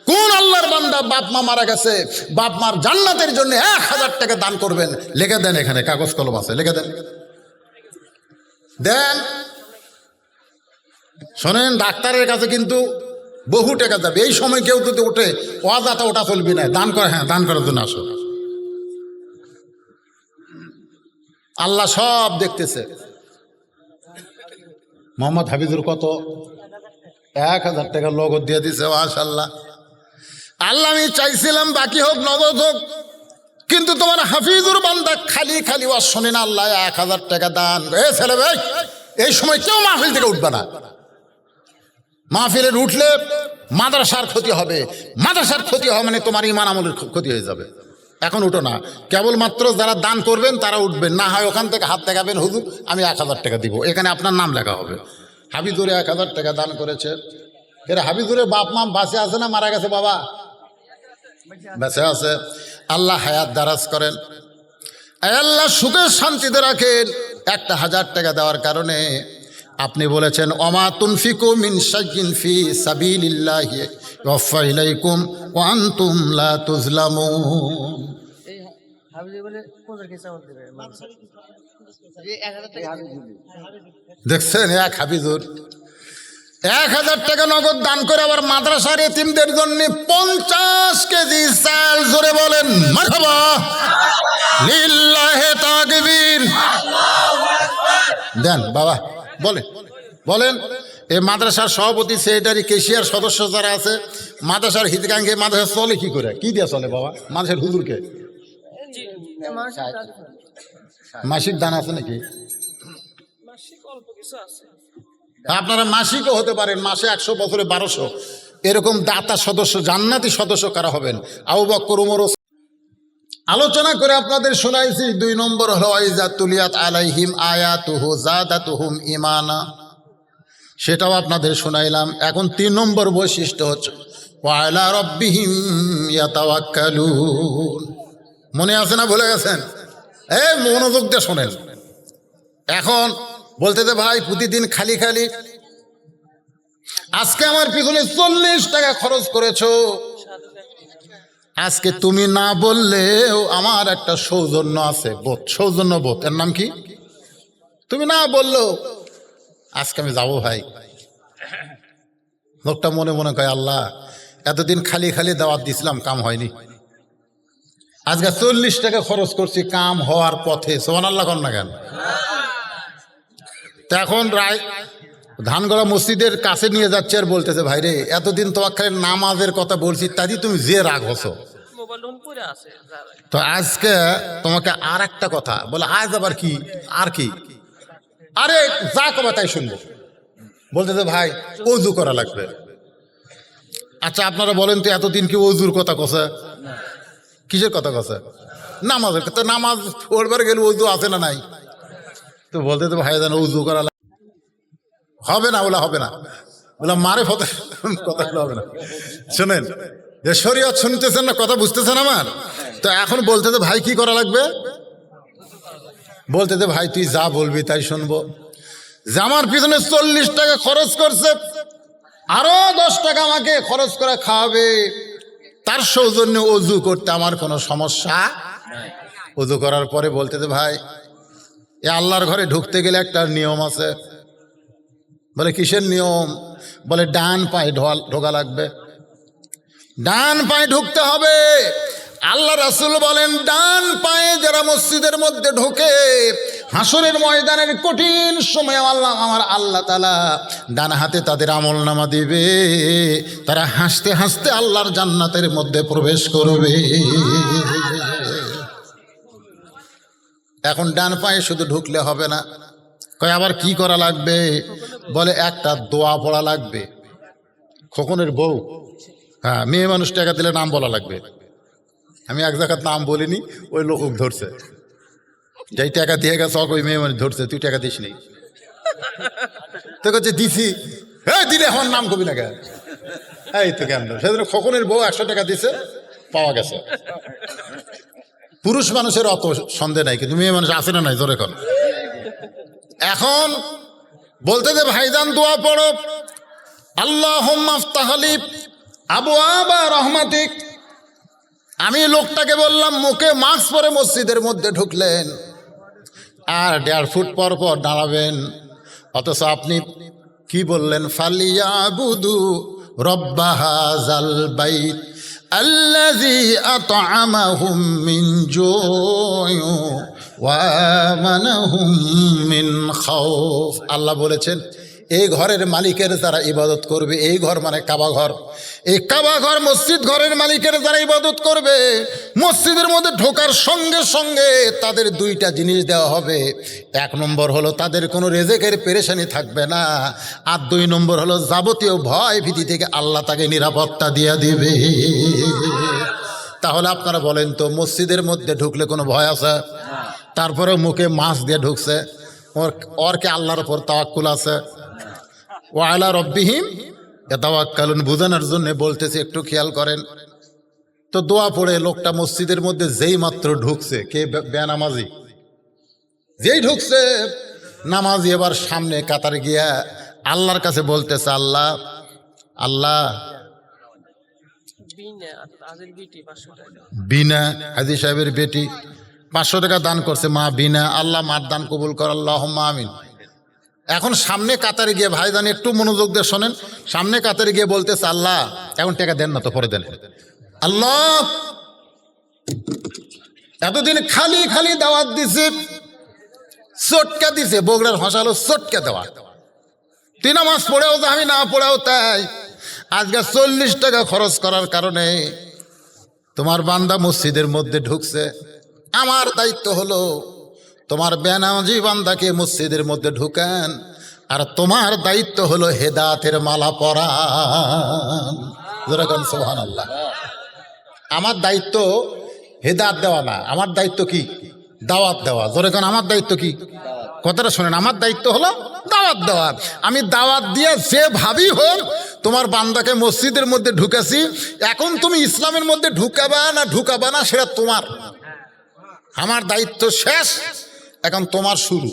Speaker 1: কোন আল্লাহর বান্দা বাপ মা মারা গেছে, বাপ মার জান্নাতের জন্য 1000 টাকা দান করবেন? লিখে দেন, এখানে কাগজ কলম আছে, লিখে দেন, দেন। শোনেন, ডাক্তারের কাছে কিন্তু বহু টাকা যাবে। এই সময় কেউ যদি উঠে ওয়াজাটা ওটা চলবি না, দান করে। হ্যাঁ, দান করার জন্য আসো। আল্লাহ সব দেখতেছে। মোহাম্মদ হাফিজুর কত? 1000 টাকা নগদ দিয়ে দিছে। মাশাআল্লাহ। আল্লাহ আমি চাইছিলাম বাকি হোক নগদ হোক, কিন্তু তোমার হাফিজুর বান্দা খালি খালি ওয়াজ শোনে না। আল্লাহ 1000 টাকা দান। ছেলে ভাই, এই সময় কেউ মাহফিল থেকে উঠবে না। মাহফিলের উঠলে মাদ্রাসার ক্ষতি হবে। মাদ্রাসার ক্ষতি হবে মানে তোমার ইমান আমলের ক্ষতি হয়ে যাবে। এখন উঠো না। কেবলমাত্র যারা দান করবেন তারা উঠবেন, না হয় ওখান থেকে হাত দেখাবেন, হুজুর আমি 1000 টাকা দিব, এখানে আপনার নাম লেখা হবে। হাবিজুরে 1000 টাকা দান করেছে। এর হাবিজুরের বাপ মা বাঁচে আছে না মারা গেছে? বাবা বেঁচে আছে। আল্লাহ হায়াত দারাজ করেন, আল্লাহ সুখে শান্তিতে রাখেন। 1000 টাকা দেওয়ার কারণে আপনি বলেছেন ওমা তুনফিকু মিন শাইইন ফি সাবিলিল্লাহি ওয়াফা ইলাইকুম ওয়া আনতুম লা তুজলামুন।
Speaker 2: এই হাবিজি বলে কোন কিছু দিবে এই 1000 টাকা
Speaker 1: দেখছেন? এক হাবিজুর 1000 টাকা নগদ দান করে আবার মাদ্রাসার এতিমদের জন্য 50 কেজি চাল। জোরে বলেন মারহাবা, লিল্লাহি তাকবীর। দেন বাবা, বলেন বলেন। এই মাদ্রাসার সভাপতি, সেক্রেটারি, কেশিয়ার সদস্য যারা আছে, মাদ্রাসার হিতকাঙ্ক্ষী, মাদ্রাসা চলে কি করে? কি দিয়ে চলে বাবা? মাদ্রাসার হুজুরকে মাসিক দান আছে নাকি? আপনারা মাসিকও হতে পারেন, মাসে 100, বছরে 1200। এরকম দাতা সদস্য, জান্নাতি সদস্য কারা হবেন? আবু বকর, উমর। আলোচনা করে আপনাদের শোনাইছি। 2 নম্বর হলো ওয়াইজা তুলিয়াত আলাইহিম আয়াতুহু যাদাতুহুম ঈমানা, সেটাও আপনাদের শোনাইলাম। এখন 3 নম্বর বৈশিষ্ট্য হচ্ছে ওয়া আলা রাব্বিহিম ইয়াতাওয়াক্কালুন। মনে আছে না ভুলে গেছেন? এই মনোযোগ দিয়ে শোনেন। এখন বলতে দে ভাই, প্রতিদিন খালি খালি আজকে আমার পিছনে 40 টাকা খরচ করেছো। আজকে তুমি না বললেও আমার একটা সৌজন্য আছে, বোধ, সৌজন্য বোধ। এর নাম কি? তুমি না বললো আজকে আমি যাবো ভাই। লোকটা মনে মনে কয় আল্লাহ এতদিন খালি খালি দাওয়াত দিছিলাম, কাম হয়নি। আজকে 40 টাকা খরচ করছি, কাম হওয়ার পথে। সুবহানাল্লাহ কর না কেন? তো এখন রায় ধানগড়া মসজিদের কাছে নিয়ে যাচ্ছে আর বলতেছে ভাই রে, এতদিন তোমার খালি নামাজের কথা বলছি, তাই তুমি যে রাগ হছো। তো আজকে তোমাকে আর একটা কথা বলে, আজ আবার কি? আর কি? আরে যা কবা তাই শুনবো। বলতেছে ভাই অজু করা লাগবে। আচ্ছা আপনারা বলেন তো এতদিন কি অজুর কথা কছে? কিসের কথা কছে? নামাজের কথা। নামাজ পড়বার গেলে অজু আছে না নাই? তো বলতে তো ভাই জানো অজু করা হবে না, ওলা হবে না, ওলা মারে ফতে কথাগুলো হবে না। শোনেন যে শরীয়ত শুনতেছেন না, কথা বুঝতেছেন আমার? তো এখন বলতে তো ভাই কি করা লাগবে? বলতে তো ভাই তুই যা বলবি তাই শুনবো। যে আমার পিছনে 40 টাকা খরচ করছে, আরো 10 টাকা আমাকে খরচ করে খাওয়াবে, তার সৌজন্যে অজু করতে আমার কোনো সমস্যা। অজু করার পরে বলতে তো ভাই এ আল্লাহর ঘরে ঢুকতে গেলে একটা নিয়ম আছে। বলে কিসের নিয়ম? বলে ডান পায়ে ঢোকা লাগবে, ডান পায়ে ঢুকতে হবে। আল্লাহ রাসূল বলেন ডান পায়ে যারা মসজিদের মধ্যে ঢোকে, হাসরের ময়দানের কঠিন সময় আমার আল্লাহ তাআলা ডান হাতে তাদের আমলনামা দিবে, তারা হাসতে হাসতে আল্লাহর জান্নাতের মধ্যে প্রবেশ করবে। এখন ডান পায়ে শুধু ঢুকলে হবে না, কয় আবার কি করা লাগবে? বলে একটা দোয়া পড়া লাগবে। খোকনের বউ, হ্যাঁ, মেয়ে মানুষ টাকা দিলে নাম বলা লাগবে। আমি এক জায়গার নাম বলিনি, ওই লোক ধরছে, যাই টাকা দিয়ে গেছে ওই মেয়ে মানুষ ধরছে, তুই টাকা দিস নি। তো কাছে দিছি, হ্যাঁ দিলে আমার নাম কবি না কেন? এই তো কেন? সেদিন খোকনের বউ 100 টাকা দিছে, পাওয়া গেছে। পুরুষ মানুষের অত সন্দেহ নাই, কিন্তু মেয়ে মানুষ আছে না নাই জোরে কর। এখন বলতে যে ভাইজান দোয়া পড়ো, আল্লাহুম্মা আফতাহ লি আবওয়াবা রহমাতিক। আমি লোকটাকে বললাম মুখে মাস্ক পরে মসজিদের মধ্যে ঢুকলেন, আর 1.5 ফুট পর পর দাঁড়াবেন, অথচ আপনি কি বললেন? ফালিয়াবুদু রব্বা হাযাল বাইত আল্লাযী আত'আমাহুম মিন জু'ইন ওয়া আমানাহুম মিন খাউফ। আল্লাহ বলেছেন এই ঘরের মালিকের যারা ইবাদত করবে, এই ঘর মানে কাবা ঘর, এই কাবা ঘর মসজিদ ঘরের মালিকের যারা ইবাদত করবে, মসজিদের মধ্যে ঢোকার সঙ্গে সঙ্গে তাদের 2টা জিনিস দেওয়া হবে। 1 নম্বর হলো তাদের কোনো রেজেকের পেরেশানি থাকবে না, আর 2 নম্বর হলো যাবতীয় ভয় ভীতি থেকে আল্লাহ তাকে নিরাপত্তা দিয়ে দিবে। তাহলে আপনারা বলেন তো মসজিদের মধ্যে ঢুকলে কোনো ভয় আছে? তারপরে মুখে মাছ দিয়ে ঢুকছে, ওর কে আল্লাহর উপর তাওয়াক্কুল আছে? ওয়া আলা রব্বিহিম ইয়াতাওয়াক্কালুন। বুঝানোর জন্য বলতেছি, একটু খেয়াল করেন তো। দোয়া পড়ে লোকটা মসজিদের মধ্যে যেই মাত্র ঢুকছে, কে? বেনামাজি। যেই ঢুকছে নামাজি এবার সামনে কাতারে গিয়া আল্লাহর কাছে বলতেছে, আল্লাহ আল্লাহ, বিনা হাজী সাহেবের বেটি 500 টাকা দান করছে, মা বিনা, আল্লাহ মার দান কবুল কর, আল্লাহুম্মা আমিন। এখন সামনে কাতারে গিয়ে ভাইজান একটু মনোযোগ দিয়ে শোনেন, সামনে কাতারে গিয়ে বলতেছে, আল্লাহ এখন টাকা দেন না তো, পরে দেন। আল্লাহ এতদিন খালি খালি দাওয়াত দিছে, চটকা দিছে, বগুড়ার ভাষা হলো চটকা দেওয়া। তুই নামাজ পড়েও তো আমি না পড়েও তাই, আজকে 40 টাকা খরচ করার কারণে তোমার বান্দা মসজিদের মধ্যে ঢুকছে। আমার দায়িত্ব হলো তোমার বেনামাজি বান্দাকে মসজিদের মধ্যে ঢুকান, আর তোমার দায়িত্ব হলো হেদায়েতের মালা পরান। যেরকম সুবহানাল্লাহ। আমার দায়িত্ব হেদায়েত দেওয়া না, আমার দায়িত্ব কি? দাওয়াত দেওয়া। যেরকম আমার দায়িত্ব কি? কথাটা শোনেন, আমার দায়িত্ব হলো দাওয়াত দেওয়া। আমি দাওয়াত দিয়ে যে ভাবি হোক তোমার বান্দাকে মসজিদের মধ্যে ঢুকাছি, এখন তুমি ইসলামের মধ্যে ঢুকাবা না সেটা তোমার। আমার দায়িত্ব শেষ, এখন তোমার শুরু।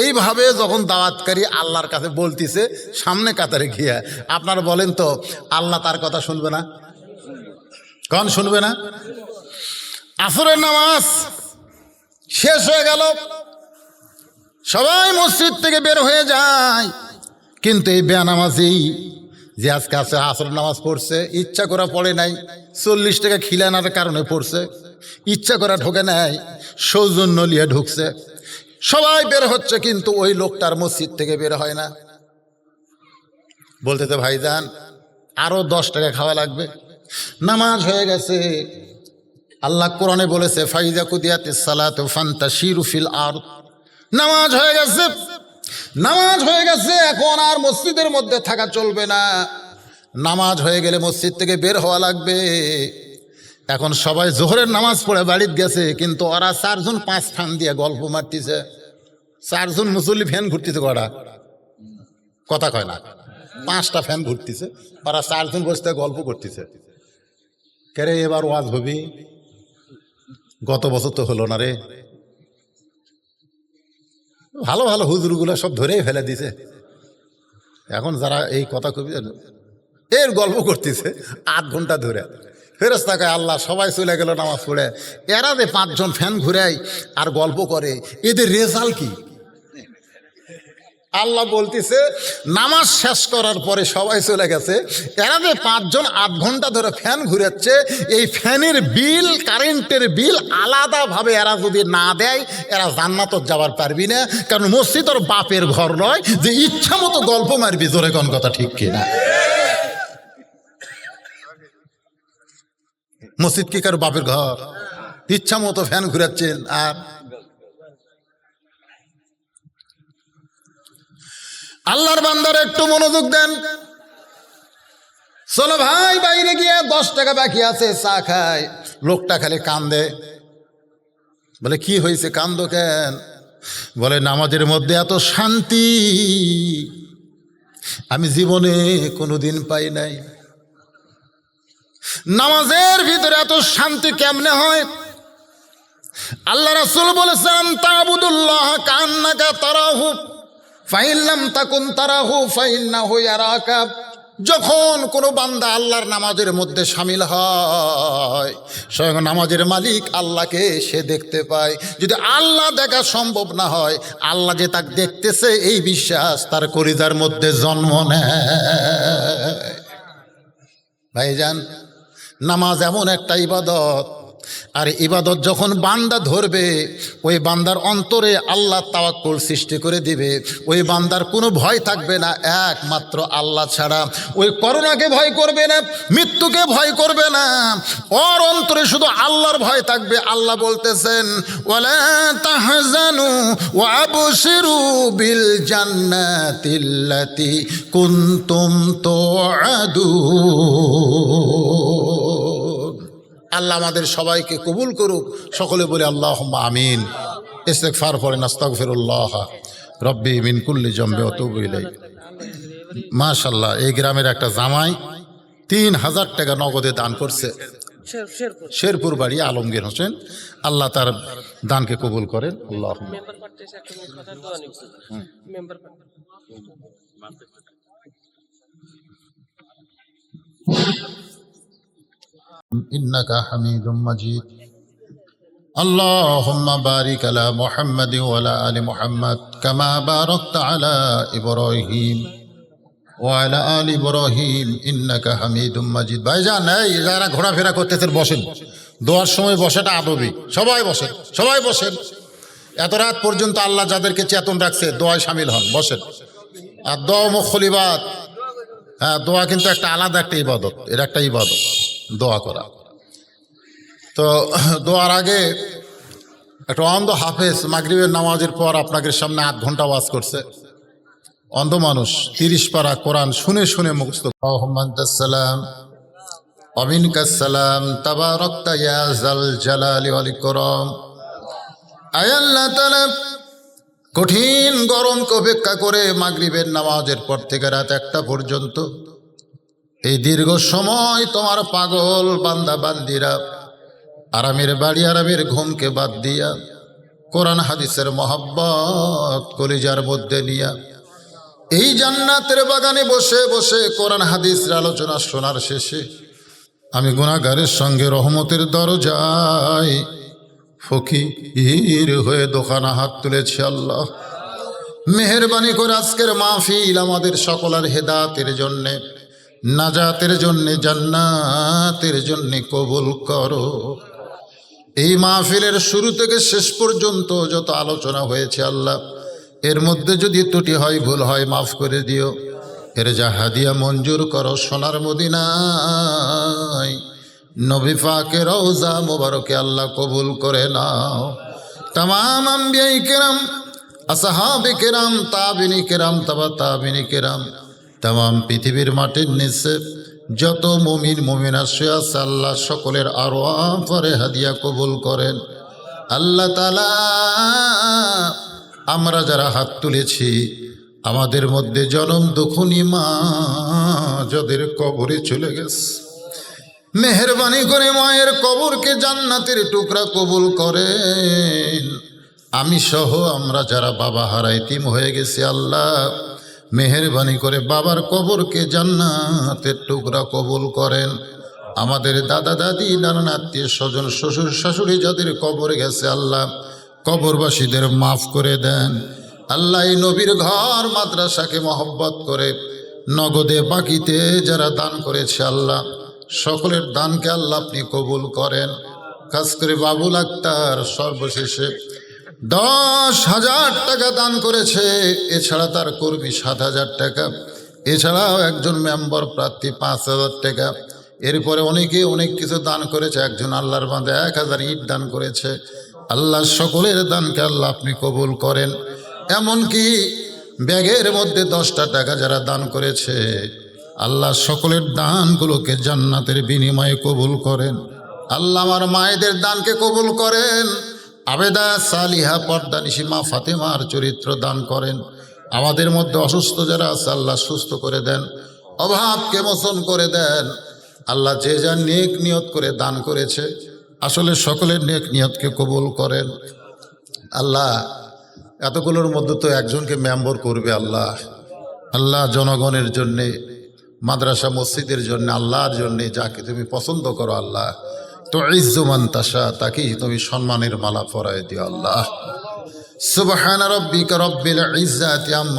Speaker 1: এইভাবে যখন দাওয়াতকারী আল্লাহর কাছে বলতিছে সামনে কাতারে গিয়া, আপনারা বলেন তো আল্লাহ তার কথা শুনবে না? কখন শুনবে না? আসরের নামাজ শেষ হয়ে গেল, সবাই মসজিদ থেকে বের হয়ে যায়, কিন্তু এই বেনামাজি যে আজকে আছে আসরের নামাজ পড়ছে, ইচ্ছা করা পড়ে নাই, 40 টাকা খিলানোর কারণে পড়ছে, ইচ্ছা করা ঢোকে নাই, সৌজন্য নিয়ে ঢুকছে। সবাই বের হচ্ছে, কিন্তু ওই লোকটার মসজিদ থেকে বের হয় না। বলতে তো ভাইজান আরো 10 টাকা খাওয়া লাগবে। নামাজ হয়ে গেছে, আল্লাহ কোরআনে বলেছে ফাইজা কুদিয়াতিস সালাতু ফান্তাশিরু ফিল আরদ, নামাজ হয়ে গেছে, নামাজ হয়ে গেছে, এখন আর মসজিদের মধ্যে থাকা চলবে না। নামাজ হয়ে গেলে মসজিদ থেকে বের হওয়া লাগবে। এখন সবাই জোহরের নামাজ পড়ে বাড়িতে গেছে, কিন্তু ওরা 4 জন 5 ফ্যান দিয়ে গল্প মারতেছে। 4 জন মুসল্লি ফ্যান ঘুরতেছে, কটা কথা কয় না, 5টা ফ্যান ঘুরতেছে, ওরা 4 জন বসতে গল্প করতেছে। কেরে এবার ওয়াজ হবি? গত বছর তো হলো না রে। ভালো ভালো হুজুরগুলো সব ধরেই ফেলে দিছে। এখন যারা এই কথা কবি এর গল্প করতেছে 8 ঘন্টা ধরে, ফেরেশতা কয় আল্লাহ সবাই চলে গেল নামাজ পড়ে, এরা যে 5 জন ফ্যান ঘুরায় আর গল্প করে, এদের রেজাল্ট কি? আল্লাহ বলতেছে নামাজ শেষ করার পরে সবাই চলে গেছে, এরা যে 5 জন 8 ঘন্টা ধরে ফ্যান ঘুরাচ্ছে, এই ফ্যানের বিল, কারেন্টের বিল আলাদাভাবে এরা যদি না দেয়, এরা জান্নাত যাবার পারবি না। কারণ মসজিদ ওর বাপের ঘর নয় যে ইচ্ছা মতো গল্প মারবি। জোরে কোন কথা ঠিক কিনা? মসজিদ কি কারো বাপের ঘর? ইচ্ছা মতো ফ্যান ঘুরাচ্ছেন। আর আল্লাহর বান্দারা একটু মনোযোগ দেন। চলো ভাই বাইরে গিয়ে 10 টাকা বাকি আছে, চা খায়। লোকটা খালি কান্দে। বলে কি হয়েছে, কান্দো কেন? বলে নামাজের মধ্যে এত শান্তি আমি জীবনে কোনোদিন পাই নাই। নামাজের ভিতরে এত শান্তি কেমনে হয়? আল্লাহ রাসূল বলেছেন তা'বুদুল্লাহ কান্নাকা তারাহু ফাইন লাম তাকুন তারাহু ফাইন্নাহু ইয়ারাকা। যখন কোনো বান্দা আল্লাহর নামাজের মধ্যে শামিল হয়, স্বয়ং নামাজের মালিক আল্লাহকে সে দেখতে পায়। যদি আল্লাহ দেখা সম্ভব না হয়, আল্লাহ যে তাকে দেখতেছে এই বিশ্বাস তার কলিজার মধ্যে জন্ম নেয়। ভাইজান, নামাজ এমন একটা ইবাদত, আর ইবাদত যখন বান্দা ধরবে, ওই বান্দার অন্তরে আল্লাহ তাওয়াক্কুল সৃষ্টি করে দিবে। ওই বান্দার কোনো ভয় থাকবে না একমাত্র আল্লাহ ছাড়া। ওই করোনাকে ভয় করবে না, মৃত্যুকে ভয় করবে না, ওর অন্তরে শুধু আল্লাহর ভয় থাকবে। আল্লাহ বলতেছেন ওয়ালা তাহজানু ওয়া আবশিরু বিল জান্নাতিল্লাতি কুনতুম তুআদুন। আল্লাহ আমাদের সবাইকে কবুল করুক। সকলে বলে আল্লাহুম্মা আমিন। ইস্তিগফার পড়েন, আস্তাগফিরুল্লাহ রব্বি মিন কুল্লি জামবি ওয়া তুবু ইলাইহি। মাশাআল্লাহ, এই গ্রামের একটা জামাই 3000 টাকা নগদে দান করছে। শেরপুর বাড়ি আলমগীর হোসেন। আল্লাহ তার দানকে কবুল করেন। আল্লাহুম্মা ইন্নাকা হামিদুম মাজিদ। আল্লাহুম্মা বারিক আলা মুহাম্মাদিন ওয়া আলা আলি মুহাম্মাদ কামা বারাকতা আলা ইব্রাহিম ওয়া আলা আলি ইব্রাহিম ইন্নাকা হামিদুম মাজিদ। ভাইজান, এই যারা ঘোরাফেরা করতেছেন বসেন, দোয়ার সময় বসাটা আদবি। সবাই বসেন, সবাই বসেন। এত রাত পর্যন্ত আল্লাহ যাদেরকে চেতন রাখছে দোয়ায় শামিল হন, বসেন। আর দোয়া মুখল ইবাদত। হ্যাঁ, দোয়া কিন্তু একটা আলাদা একটা ইবাদত, এর একটা ইবাদত দোয়া করা। তো দোয়ার আগে একটা অন্ধ হাফেজ মাগরিবের নামাজের পর আপনাদের সামনে 8 ঘন্টা ওয়াজ করছে। অন্ধ মানুষ 30 পারা কোরআন শুনে শুনে মুখস্থ। আল্লাহুম্মান্তাসসালাম ওয়া মিনকাসসালাম তাবারাকতা ইয়া যাল জালালি ওয়াল ইকরাম। আয় আল্লাহ তাআলা, কঠিন গরমকে উপেক্ষা করে মাগরিবের নামাজের পর থেকে রাত 1টা পর্যন্ত এই দীর্ঘ সময় তোমার পাগল বান্দা বান্দিরা আরামের বাড়ি, আরামের ঘুমকে বাদ দিয়া কোরআন হাদিসের মহব্বত কলিজার মধ্যে নিয়া এই জান্নাতের বাগানে বসে বসে কোরআন হাদিসের আলোচনা শোনার শেষে আমি গুনাহগারের সঙ্গে রহমতের দরজায় ফকির হয়ে দোকানা হাত তুলেছি। আল্লাহ মেহেরবানি করে আজকের মাহফিল আমাদের সকলের হেদায়েতের জন্যে, নাজাতের জন্যে, জান্নাতের জন্যে কবুল করো। এই মাহফিলের শুরু থেকে শেষ পর্যন্ত যত আলোচনা হয়েছে আল্লাহ, এর মধ্যে যদি ত্রুটি হয়, ভুল হয়, মাফ করে দিও। এর যা হাদিয়া মঞ্জুর করো সোনার মদিনায় নবী পাকের রওজা মোবারকে আল্লাহ কবুল করে নাও। তামাম আম্বিয়া কিরাম আসহাবে কেরাম, তাবিনী কেরাম, তাবিনী কেরাম, তাম পৃথিবীর মাটির নিচে যত মুমিন মুমিনা শুয়ে আছে আল্লাহ সকলের আরো পরে হাদিয়া কবুল করেন। আল্লাহ তাআলা আমরা যারা হাত তুলেছি আমাদের মধ্যে জনম দুঃখনী মা যাদের কবরে চলে গেছে, মেহেরবানি করে মায়ের কবরকে জান্নাতের টুকরা কবুল করেন। আমি সহ আমরা যারা বাবা হারা এতিম হয়ে গেছি আল্লাহ মেহেরবানি করে বাবার কবরকে জান্নাতের টুকরা কবুল করেন। আমাদের দাদা দাদি নানান আত্মীয় স্বজন শ্বশুর শাশুড়ি যাদের কবরে গেছে আল্লাহ কবরবাসীদের মাফ করে দেন। আল্লাহ এই নবীর ঘর মাদ্রাসাকে মহব্বত করে নগদে বাকিতে যারা দান করেছে আল্লাহ সকলের দানকে আল্লাহ আপনি কবুল করেন। খাস করে বাবুল আক্তার সর্বশেষে 10,000 টাকা দান করেছে, এছাড়া তার কর্মী 7,000 টাকা, এছাড়াও একজন মেম্বার প্রার্থী 5,000 টাকা, এরপরে অনেকে অনেক কিছু দান করেছে। একজন আল্লাহর বান্দা 1,000 ইট দান করেছে। আল্লাহ সকলের দানকে আল্লাহ আপনি কবুল করেন। এমনকি ব্যাগের মধ্যে 10টা টাকা যারা দান করেছে আল্লাহ সকলের দানগুলোকে জান্নাতের বিনিময়ে কবুল করেন। আল্লাহ আমার মায়েদের দানকে কবুল করেন। আবেদা সালিহা পর্দানিশি মা ফাতেমার চরিত্র দান করেন। আমাদের মধ্যে অসুস্থ যারা আছে আল্লাহ সুস্থ করে দেন, অভাবকে মোচন করে দেন। আল্লাহ যে যা নেক নিয়ত করে দান করেছে আসলে সকলের নেক নিয়তকে কবুল করেন। আল্লাহ এতগুলোর মধ্যে তো একজনকে মেম্বার করবে আল্লাহ। আল্লাহ জনগণের জন্যে, মাদ্রাসা মসজিদের জন্য, আল্লাহর জন্যে যাকে তুমি পছন্দ করো আল্লাহ তো ইজ্জুমান তাশা তাকেই তুমি সম্মানের মালা পরায় দিও আল্লাহ। সুবহান রাব্বিকা রব্বিল ইজ্জাতি আম্মা